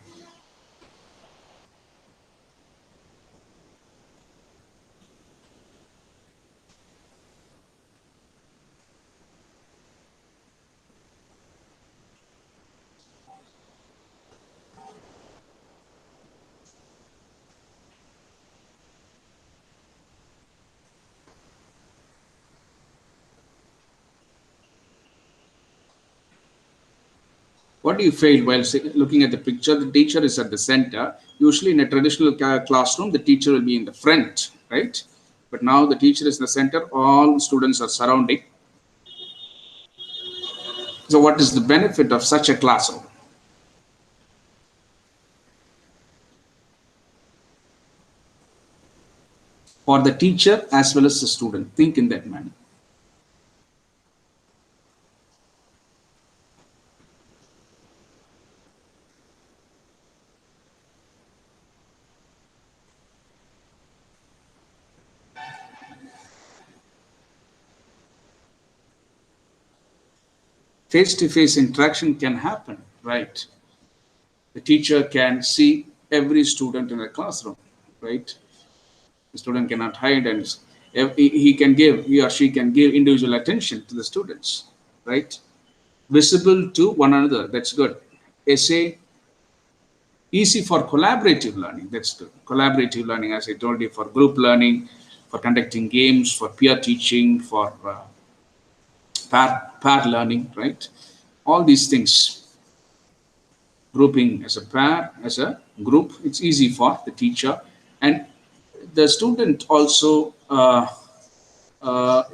What do you feel while looking at the picture? The teacher is at the center. Usually, in a traditional classroom, the teacher will be in the front, right? But now the teacher is in the center. All students are surrounding. So, what is the benefit of such a classroom? For the teacher as well as the student. Think in that manner. Face-to-face interaction can happen, right? The teacher can see every student in the classroom, right? The student cannot hide, and he or she can give individual attention to the students, right? Visible to one another. That's good. Essay, easy for collaborative learning. That's good. Collaborative learning, as I told you, for group learning, for conducting games, for peer teaching, for pair learning, right? All these things, grouping as a pair, as a group, it's easy for the teacher. And the student also,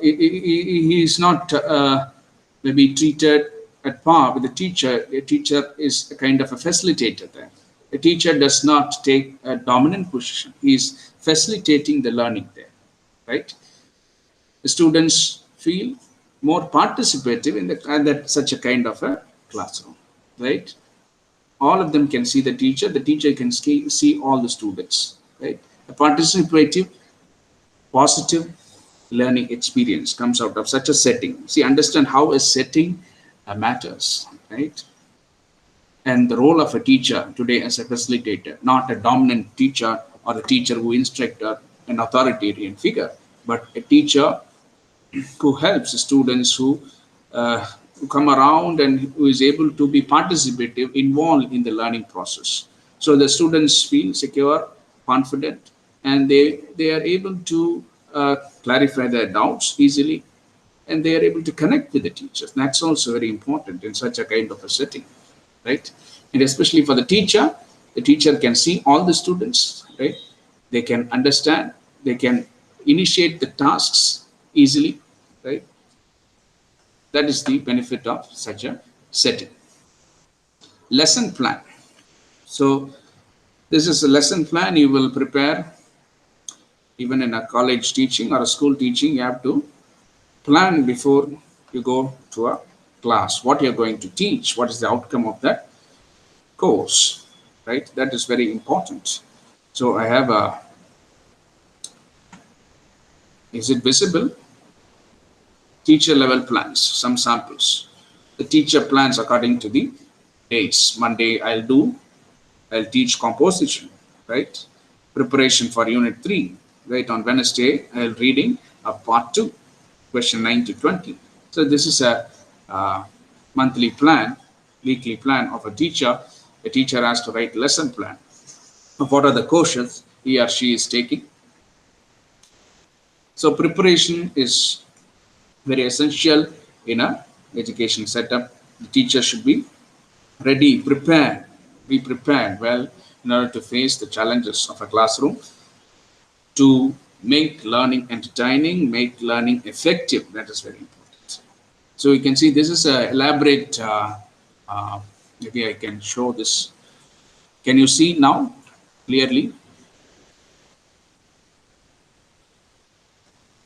he is not maybe treated at par with the teacher. A teacher is a kind of a facilitator there. A teacher does not take a dominant position. He is facilitating the learning there, right? The students feel more participative in that such a kind of a classroom, right? All of them can see the teacher. The teacher can see all the students, right? A participative, positive learning experience comes out of such a setting. See, understand how a setting matters, right? And the role of a teacher today as a facilitator, not a dominant teacher or a teacher who instructs an authoritarian figure, but a teacher who helps students who come around and who is able to be participative, involved in the learning process. So the students feel secure, confident, and they are able to clarify their doubts easily, and they are able to connect with the teachers. That's also very important in such a kind of a setting, right? And especially for the teacher can see all the students, right? They can understand, they can initiate the tasks easily, right? That is the benefit of such a setting. Lesson plan. So this is a lesson plan you will prepare. Even in a college teaching or a school teaching, you have to plan before you go to a class what you're going to teach, what is the outcome of that course, right? That is very important. So I have a, is it visible? Teacher level plans, some samples. The teacher plans according to the days. Monday I'll teach composition, right? Preparation for unit 3, right? On Wednesday I'll reading of part 2, question 9 to 20. So this is a monthly plan, weekly plan of a teacher. A teacher has to write lesson plan of what are the courses he or she is taking. So preparation is very essential in a education setup. The teacher should be ready, prepared, be prepared well in order to face the challenges of a classroom, to make learning entertaining, make learning effective. That is very important. So you can see this is an elaborate, maybe I can show this. Can you see now clearly?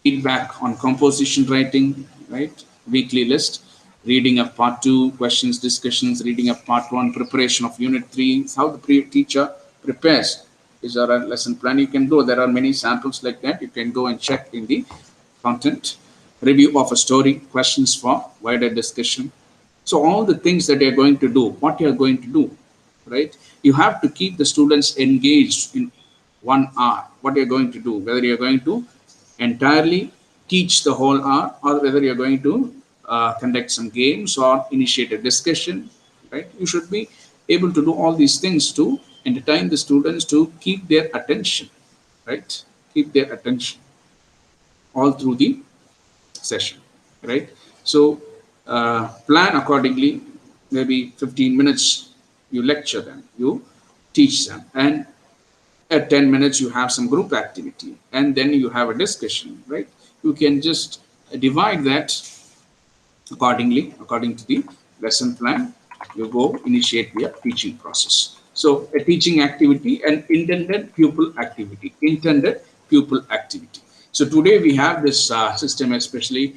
Feedback on composition writing, right? Weekly list, reading of part 2, questions, discussions, reading of part 1, preparation of unit 3. It's how the teacher prepares. Is there a lesson plan? You can go. There are many samples like that. You can go and check in the content. Review of a story, questions for wider discussion. So all the things that you're going to do, what you're going to do, right? You have to keep the students engaged in 1 hour. What you're going to do, whether you're going to entirely teach the whole hour or whether you're going to conduct some games or initiate a discussion, right? You should be able to do all these things to entertain the students, to keep their attention, right? Keep their attention all through the session, right? So plan accordingly. Maybe 15 minutes you lecture them, you teach them, and at 10 minutes you have some group activity, and then you have a discussion, right? You can just divide that accordingly, according to the lesson plan. You go initiate your teaching process. So a teaching activity and intended pupil activity, So today we have this system, especially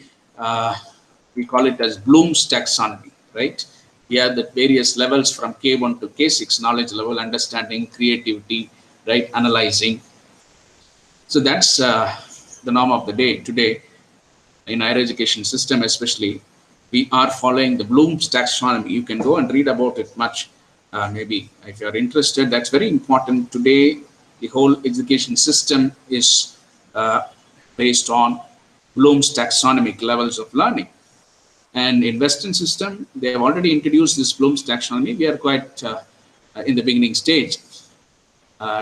we call it as Bloom's taxonomy, right? We have the various levels from K1 to K6, knowledge level, understanding, creativity, right? Analyzing. So that's the norm of the day today in higher education system, especially. We are following the Bloom's taxonomy. You can go and read about it much. Maybe if you're interested, that's very important. Today, the whole education system is based on Bloom's taxonomic levels of learning. And in Western system, they have already introduced this Bloom's taxonomy. We are quite in the beginning stage.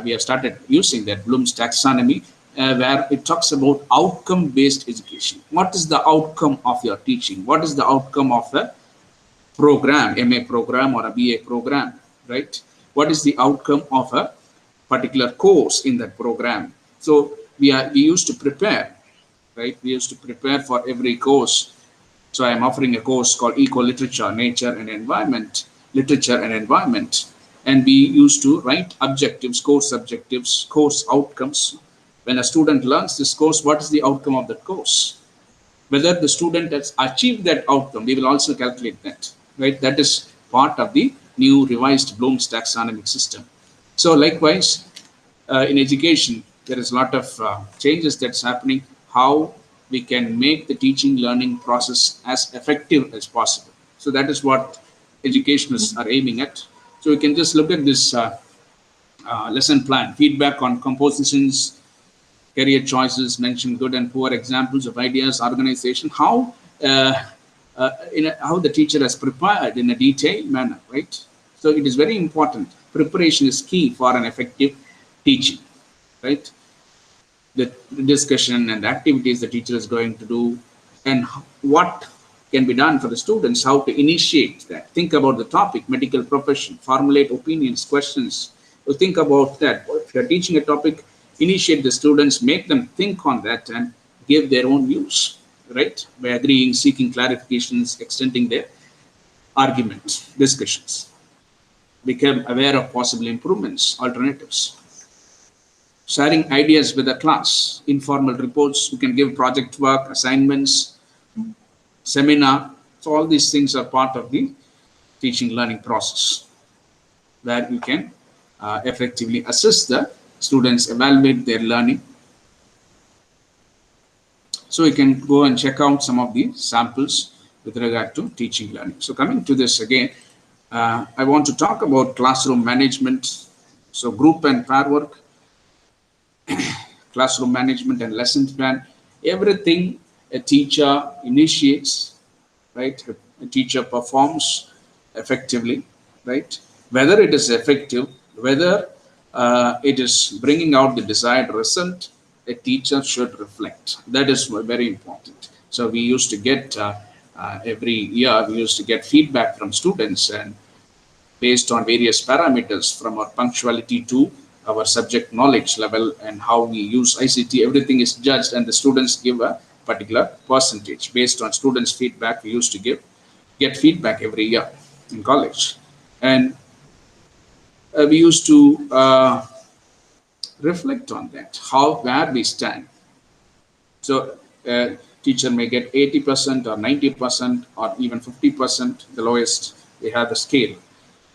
We have started using that Bloom's taxonomy, where it talks about outcome-based education. What is the outcome of your teaching? What is the outcome of a program, MA program or a BA program, right? What is the outcome of a particular course in that program? So we used to prepare, right? We used to prepare for every course So I'm offering a course called Eco Literature, Nature and Environment, Literature and Environment. And we used to write objectives, course outcomes. When a student learns this course, what is the outcome of that course? Whether the student has achieved that outcome, we will also calculate that, right? That is part of the new revised Bloom's taxonomic system. So likewise, in education, there is a lot of changes that's happening, how we can make the teaching learning process as effective as possible. So that is what educationists are aiming at. So we can just look at this lesson plan, feedback on compositions, career choices, mention good and poor examples of ideas, organization, how how the teacher has prepared in a detailed manner, right? So it is very important. Preparation is key for an effective teaching, right? The discussion and the activities the teacher is going to do, and what can be done for the students, how to initiate that. Think about the topic, medical profession, formulate opinions, questions. So think about that. If you're teaching a topic, initiate the students, make them think on that and give their own views, right? By agreeing, seeking clarifications, extending their arguments, discussions. Become aware of possible improvements, alternatives. Sharing ideas with the class, informal reports, you can give project work, assignments, seminar. So all these things are part of the teaching learning process where you can effectively assist the students, evaluate their learning. So you can go and check out some of the samples with regard to teaching learning. So coming to this again, I want to talk about classroom management. So group and pair work, classroom management and lesson plan, everything a teacher initiates, right? A teacher performs effectively, right? Whether it is effective, whether it is bringing out the desired result, a teacher should reflect. That is very important. So we used to get every year we used to get feedback from students, and based on various parameters from our punctuality to our subject knowledge level and how we use ICT, everything is judged and the students give a particular percentage. Based on students' feedback, we used to get feedback every year in college. And we used to reflect on that, where we stand. So teacher may get 80% or 90% or even 50%, the lowest, they have the scale.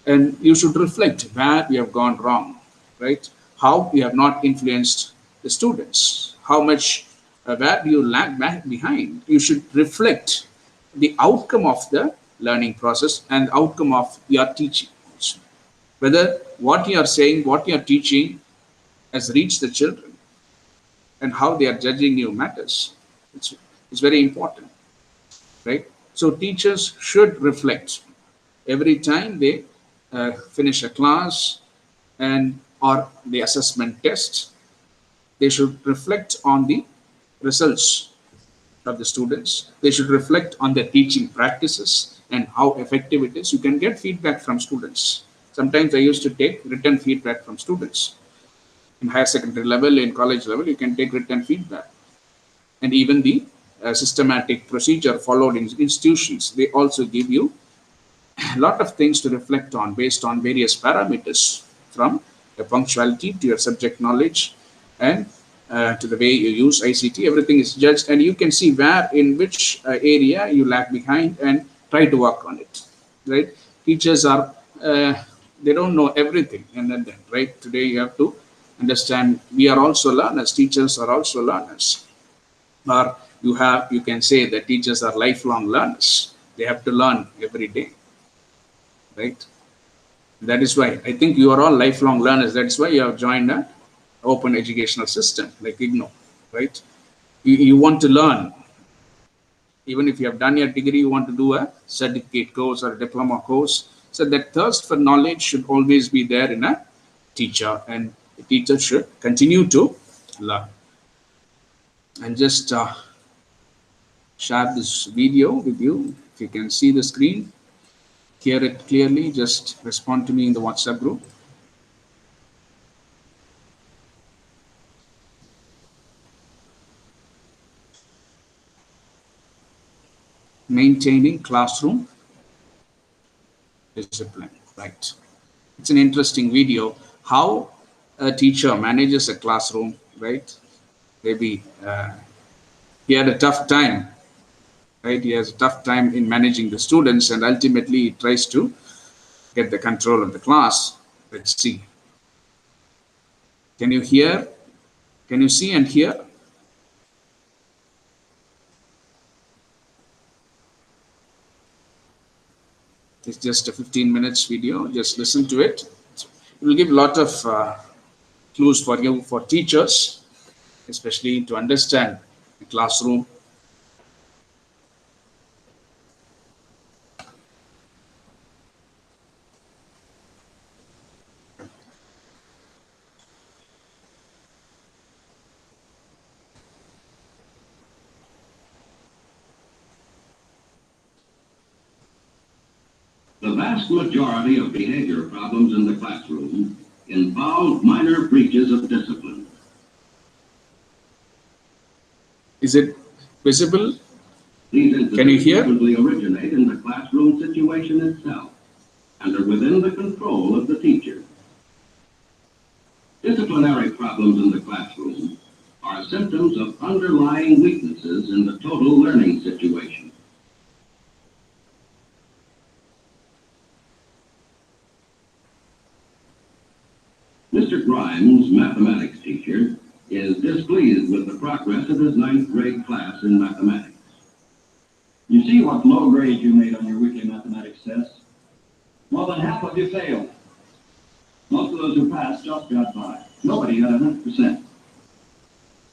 And you should reflect where we have gone wrong, right? How we have not influenced the students, how much, where do you lag back behind. You should reflect the outcome of the learning process and outcome of your teaching. Whether what you are saying, what you are teaching has reached the children and how they are judging you matters. It's very important, right? So teachers should reflect every time they finish a class and or the assessment test. They should reflect on the results of the students. They should reflect on their teaching practices and how effective it is. You can get feedback from students. Sometimes I used to take written feedback from students. In higher secondary level, in college level, you can take written feedback. And even the systematic procedure followed in institutions, they also give you a lot of things to reflect on based on various parameters, from your punctuality to your subject knowledge and to the way you use ICT. Everything is judged, and you can see where, in which area you lag behind, and try to work on it. Right? Teachers are they don't know everything, and then right today you have to understand we are also learners. Teachers are also learners, or you can say that teachers are lifelong learners. They have to learn every day, right? That is why I think you are all lifelong learners. That's why you have joined an open educational system like Ignou, right? You want to learn. Even if you have done your degree, you want to do a certificate course or a diploma course. So that thirst for knowledge should always be there in a teacher, and the teacher should continue to learn. And just share this video with you. If you can see the screen, hear it clearly, just respond to me in the WhatsApp group. Maintaining classroom discipline. Right. It's an interesting video. How a teacher manages a classroom, right? Maybe he had a tough time, right? He has a tough time in managing the students, and ultimately he tries to get the control of the class. Let's see. Can you hear? Can you see and hear? It's just a 15 minutes video. Just listen to it. It will give a lot of clues for you, for teachers, especially to understand the classroom. The vast majority of behavior problems in the classroom involve minor breaches of discipline. Is it visible? These Can you incidents hear? usually originate in the classroom situation itself and are within the control of the teacher. Disciplinary problems in the classroom are symptoms of underlying weaknesses in the total learning situation. Mr. Grimes, mathematics teacher, is displeased with the progress of his 9th grade class in mathematics. You see what low grade you made on your weekly mathematics test? More than half of you failed. Most of those who passed just got by. Nobody got 100%.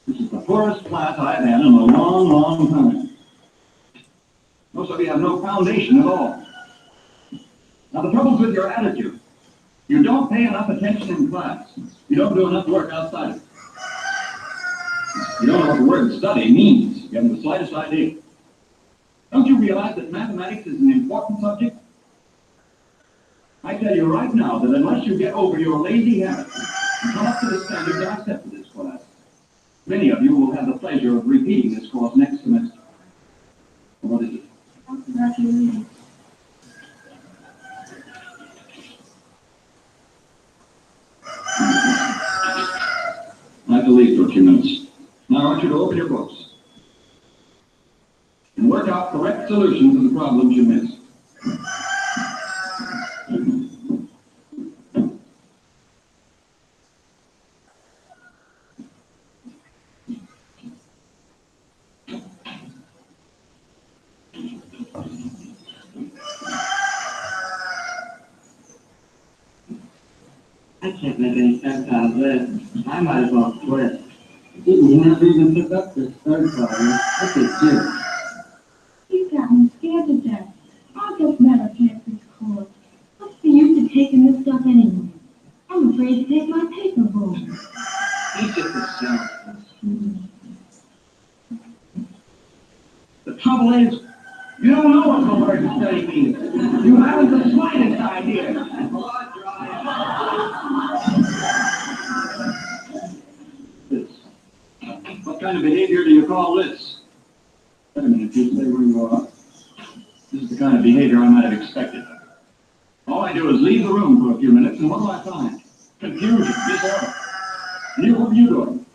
This is the poorest class I've had in a long, long time. Most of you have no foundation at all. Now the trouble's with your attitude. You don't pay enough attention in class. You don't do enough work outside of it. You don't know what the word study means. You haven't the slightest idea. Don't you realize that mathematics is an important subject? I tell you right now that unless you get over your lazy habits and come up to the standards I set for this class, many of you will have the pleasure of repeating this course next semester. What is it? I believe for a few minutes. Now I want you to open your books and work out correct solutions to the problems you missed. I can't make any sense out of this. I might as well quit. You never even pick up this third problem. Look at you. You've got me scared to death. I'll just never pass this course. What's the use of taking this stuff anyway? I'm afraid to take my paper home. He's just a salesman. The trouble is, you don't know what the word study means. You haven't the slightest idea. This. What kind of behavior do you call this? Wait a minute, you stay where you are. This is the kind of behavior I might have expected. All I do is leave the room for a few minutes, and what do I find? Confusion, disorder. And you, what are you doing?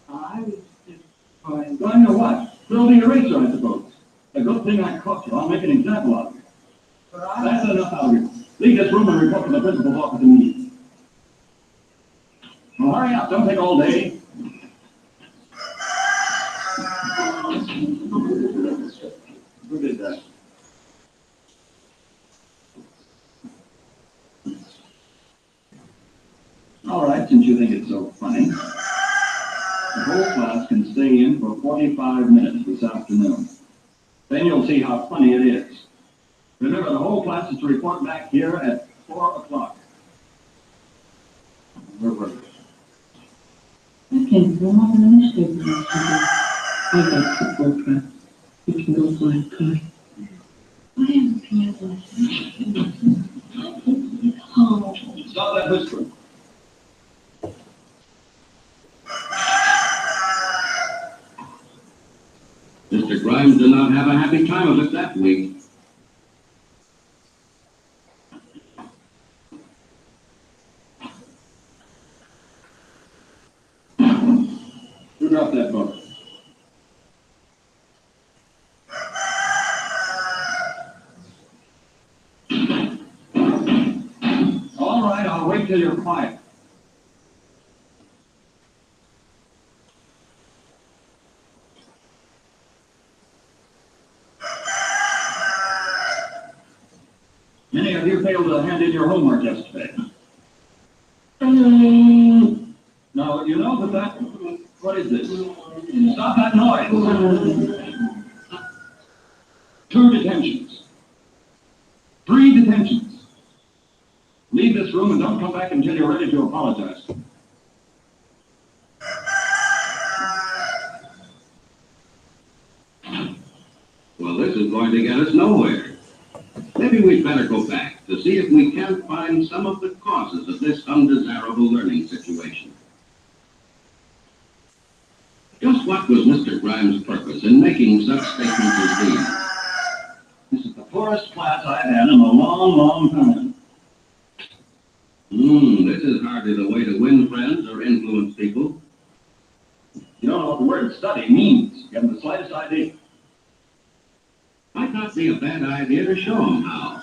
I was just Going to what? Building a eraser, I suppose. A good thing I caught you. I'll make an example of you. That's enough out of you. Leave this room and report to the principal's office immediately. Well, hurry up. Don't take all day. Who did that? All right, since you think it's so funny, the whole class can stay in for 45 minutes this afternoon. Then you'll see how funny it is. Remember, the whole class is to report back here at 4 o'clock. Where were we? I can't go on in the newspaper yesterday. I got football practice. You can go fly a kite. I have a piano lesson. It's home. Stop that whispering. Mr. Grimes Grimes did not have a happy time of it that week. Who dropped that book? All right, I'll wait till you're quiet. Many of you failed to hand in your homework yesterday. Now, you know that what is this? Stop that noise. 2 detentions. 3 detentions. Leave this room and don't come back until you're ready to apologize. Well, this is going to get us nowhere. Maybe we'd better go back to see if we can't find some of the causes of this undesirable learning situation. Just what was Mr. Grimes' purpose in making such statements as these? This is the poorest class I've had in a long, long time. This is hardly the way to win friends or influence people. You don't know what the word study means. You haven't the slightest idea. Might not be a bad idea to show them how.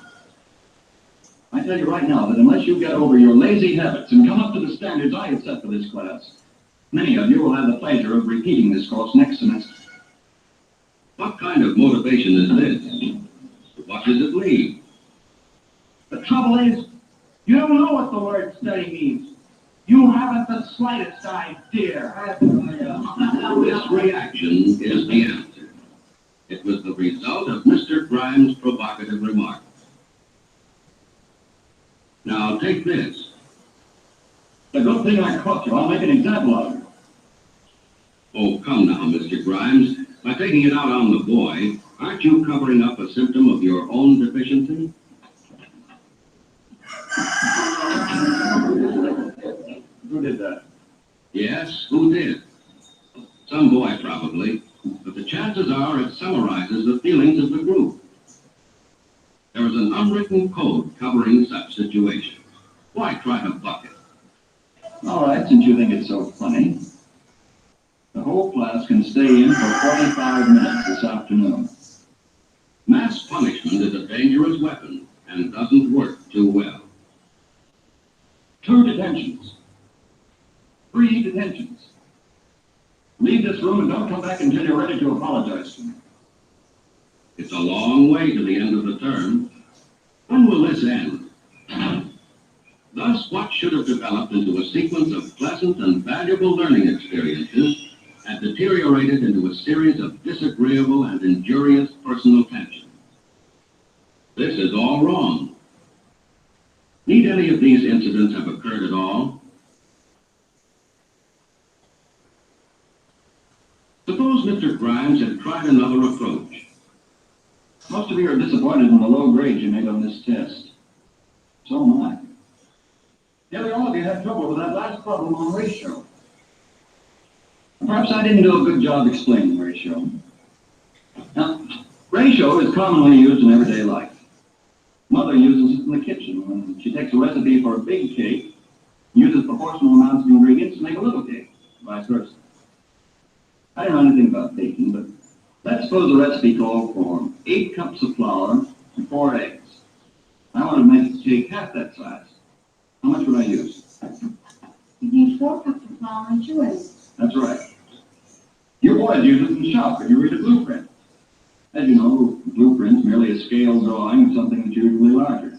I tell you right now that unless you get over your lazy habits and come up to the standards I have set for this class, many of you will have the pleasure of repeating this course next semester. What kind of motivation is this? What does it lead? The trouble is, you don't know what the word study means. You haven't the slightest idea. This reaction is the answer. It was the result of Mr. Grimes' provocative remarks. Now take this. The good thing I caught you. I'll make an example of you. Oh, come now, Mr. Grimes. By taking it out on the boy, aren't you covering up a symptom of your own deficiency? Who did that? Yes, who did? Some boy, probably. But the chances are it summarizes the feelings of the group. There is an unwritten code covering such situations. Why try to buck it? All right, since you think it's so funny, the whole class can stay in for 45 minutes this afternoon. Mass punishment is a dangerous weapon and doesn't work too well. 2 detentions. 3 detentions. Leave this room and don't come back until you're ready to apologize to me. It's a long way to the end of the term. When will this end? Thus, what should have developed into a sequence of pleasant and valuable learning experiences had deteriorated into a series of disagreeable and injurious personal tensions. This is all wrong. Need any of these incidents have occurred at all? Suppose Mr. Grimes had tried another approach. Most of you are disappointed in the low grades you made on this test. So am I. Nearly all of you had trouble with that last problem on ratio. Perhaps I didn't do a good job explaining ratio. Now, ratio is commonly used in everyday life. Mother uses it in the kitchen when she takes a recipe for a big cake, uses proportional amounts of ingredients to make a little cake, vice versa. I don't know anything about baking, but let's suppose the recipe called for 8 cups of flour and 4 eggs. I want to make the cake half that size. How much would I use? You need 4 cups of flour and 2 eggs. That's right. You boys use it in the shop when you read a blueprint. As you know, a blueprint's merely a scale drawing of something that's usually larger.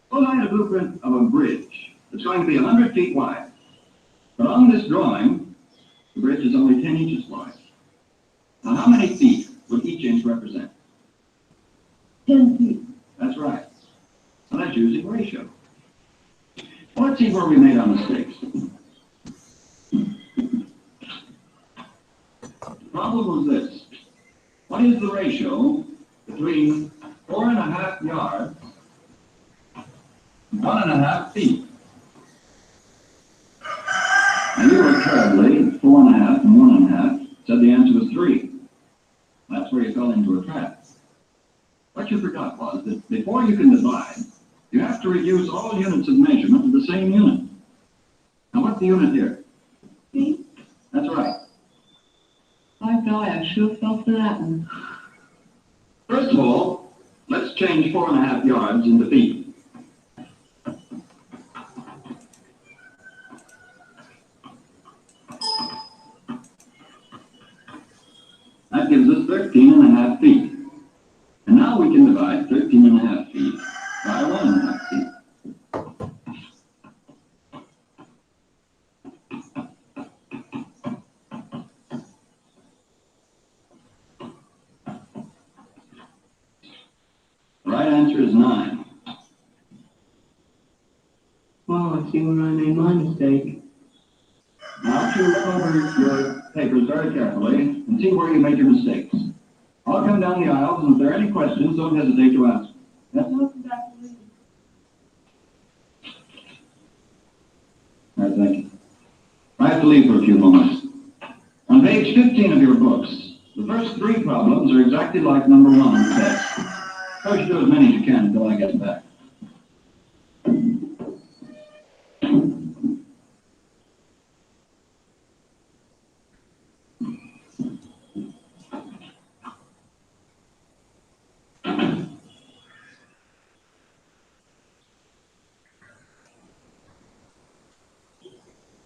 Suppose I had a blueprint of a bridge that's going to be 100 feet wide. But on this drawing, the bridge is only 10 inches wide. Now, how many feet would each inch represent? 10 feet. That's right. Now, that's using ratio. Well, let's see where we made our mistakes. The problem was this. What is the ratio between 4.5 yards and 1.5 feet? Now, you were terribly 4.5 and 1.5. Said the answer was 3. That's where you fell into a trap. What you forgot was that before you can divide, you have to reduce all units of measurement to the same unit. Now, what's the unit here? Feet? That's right. By golly, I sure fell for that one. First of all, let's change 4.5 yards into feet. That gives us 13.5 feet. And now we can divide 13.5 feet by 1.5 feet. The right answer is 9. Well, I see where I made my mistake. Now you look over your papers very carefully and see where you made your mistakes. I'll come down the aisles, and if there are any questions, don't hesitate to ask. Yes? No, exactly. All right, thank you. I have to leave for a few moments. On page 15 of your books, the first 3 problems are exactly like number 1 on the test. Try to do as many as you can until I get back.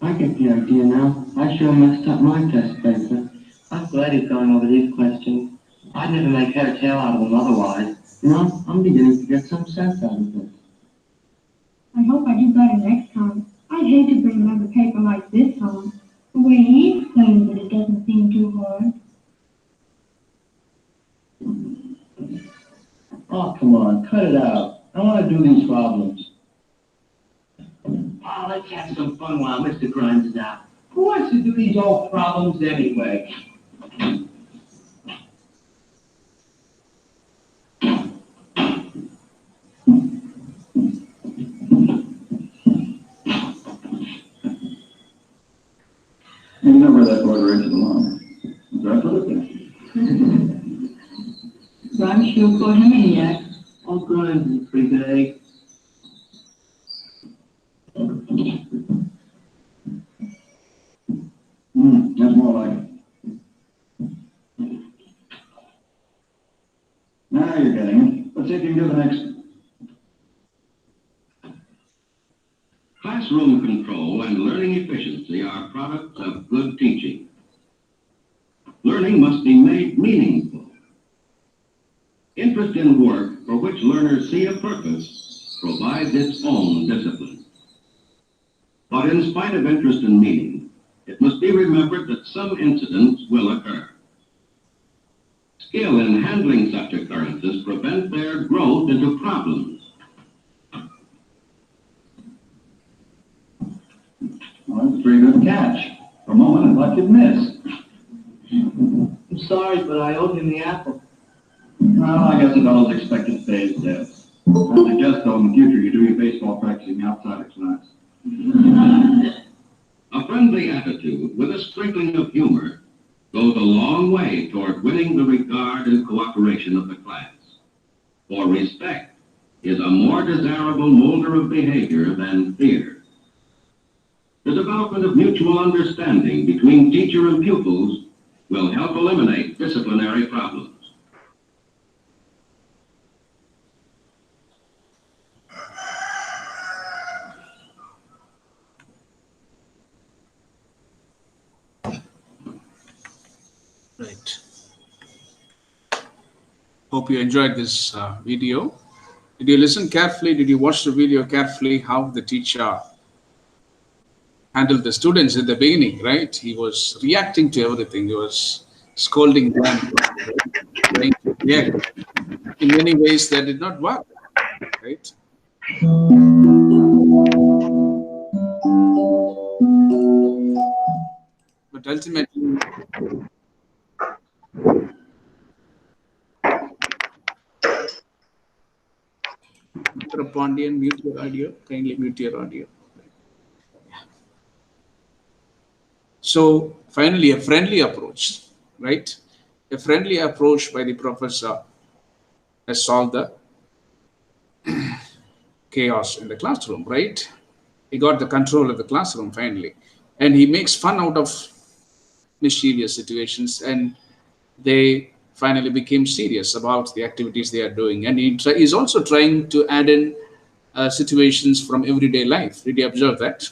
I get the idea now. I sure messed up my test paper. I'm glad he's going over these questions. I'd never make head or tail out of them otherwise. You know, I'm beginning to get some sense out of this. I hope I do better next time. I'd hate to bring another paper like this home. The way he explains it, it doesn't seem too hard. Oh, come on, cut it out. I want to do these problems. Oh, let's have some fun while Mr. Grimes is out. Who wants to do these old problems anyway? You know where that border is along. That's what it is. Grimes sure caught him in the act. Old Grimes is a pretty good egg. That's more like it. Now you're getting it. Let's see if you can do the next. Classroom control and learning efficiency are products of good teaching. Learning must be made meaningful. Interest in work for which learners see a purpose provides its own discipline. But in spite of interest and meaning, it must be remembered that some incidents will occur. Skill in handling such occurrences prevent their growth into problems. Well, that's a pretty good catch. For a moment, I thought you'd miss. I'm sorry, but I owed him the apple. Well, I guess the fellows expected to pay his debts. I suggest, though, in the future you do your baseball practicing outside of class. A friendly attitude with a sprinkling of humor goes a long way toward winning the regard and cooperation of the class. For respect is a more desirable molder of behavior than fear. The development of mutual understanding between teacher and pupils will help eliminate disciplinary problems. Right. Hope you enjoyed this video. Did you listen carefully? Did you watch the video carefully? How the teacher handled the students at the beginning, right? He was reacting to everything. He was scolding them, trying to react. In many ways, that did not work, right? But ultimately, Mr. Pondian, mute your audio. Kindly mute your audio. So finally, a friendly approach, right? a friendly approach by the professor has solved the chaos in the classroom, right? He got the control of the classroom finally. And he makes fun out of mischievous situations, and they finally became serious about the activities they are doing. And he's also trying to add in situations from everyday life. Did you observe that?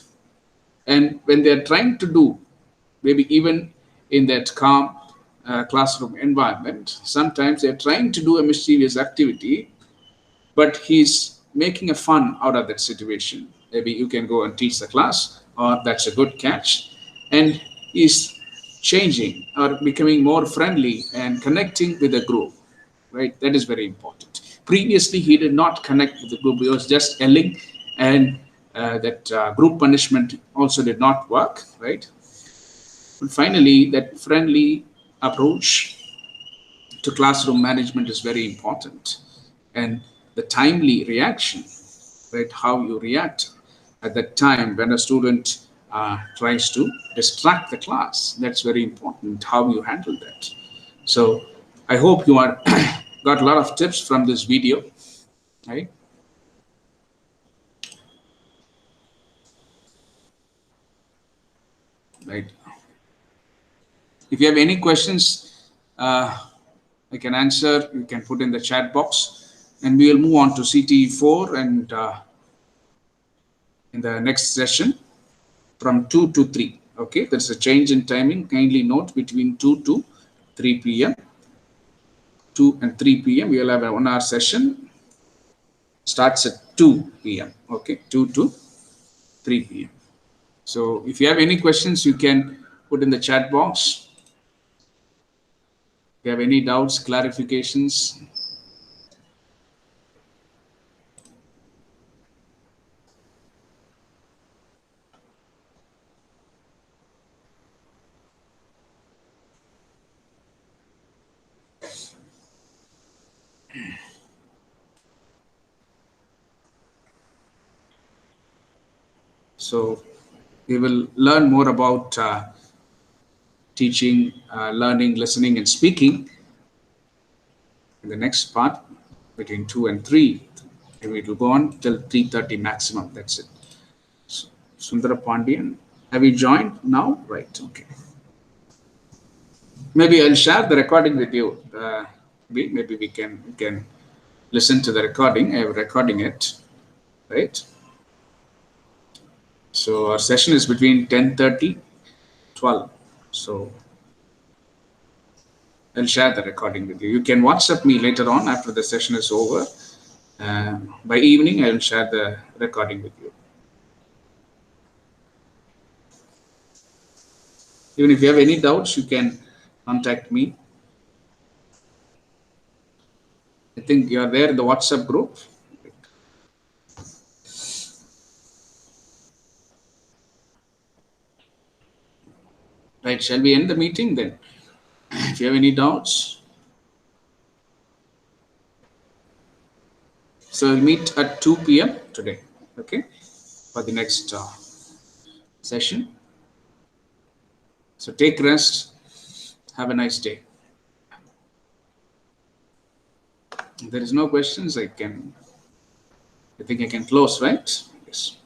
And when they are trying to do, maybe even in that calm classroom environment, sometimes they're trying to do a mischievous activity, but he's making a fun out of that situation. Maybe you can go and teach the class, or that's a good catch. And he's changing or becoming more friendly and connecting with the group, right? That is very important. Previously, he did not connect with the group, he was just yelling, and that group punishment also did not work, right? And finally, that friendly approach to classroom management is very important. And the timely reaction, right? How you react at that time when a student tries to distract the class. That's very important, how you handle that. So I hope you are got a lot of tips from this video, right? Right. If you have any questions, I can answer. You can put in the chat box, and we will move on to CT4 and in the next session from 2 to 3. Okay, there's a change in timing. Kindly note between 2 to 3 p.m. 2 and 3 p.m. we will have a 1 hour session. Starts at 2 p.m. Okay, 2 to 3 p.m. So if you have any questions, you can put in the chat box. If you have any doubts, clarifications. So we will learn more about teaching, learning, listening, and speaking in the next part between 2 and 3. And it will go on till 3:30 maximum. That's it. So, Sundara Pandian, have you joined now? Right. Okay. Maybe I'll share the recording with you. Maybe we can listen to the recording. I'm recording it, right? So our session is between 10:30, 12. So I'll share the recording with you. You can WhatsApp me later on after the session is over. By evening, I'll share the recording with you. Even if you have any doubts, you can contact me. I think you are there in the WhatsApp group. Right, shall we end the meeting then? If you have any doubts. So we'll meet at 2 p.m. today, okay, for the next session. So take rest. Have a nice day. If there is no questions, I think I can close, right? Yes.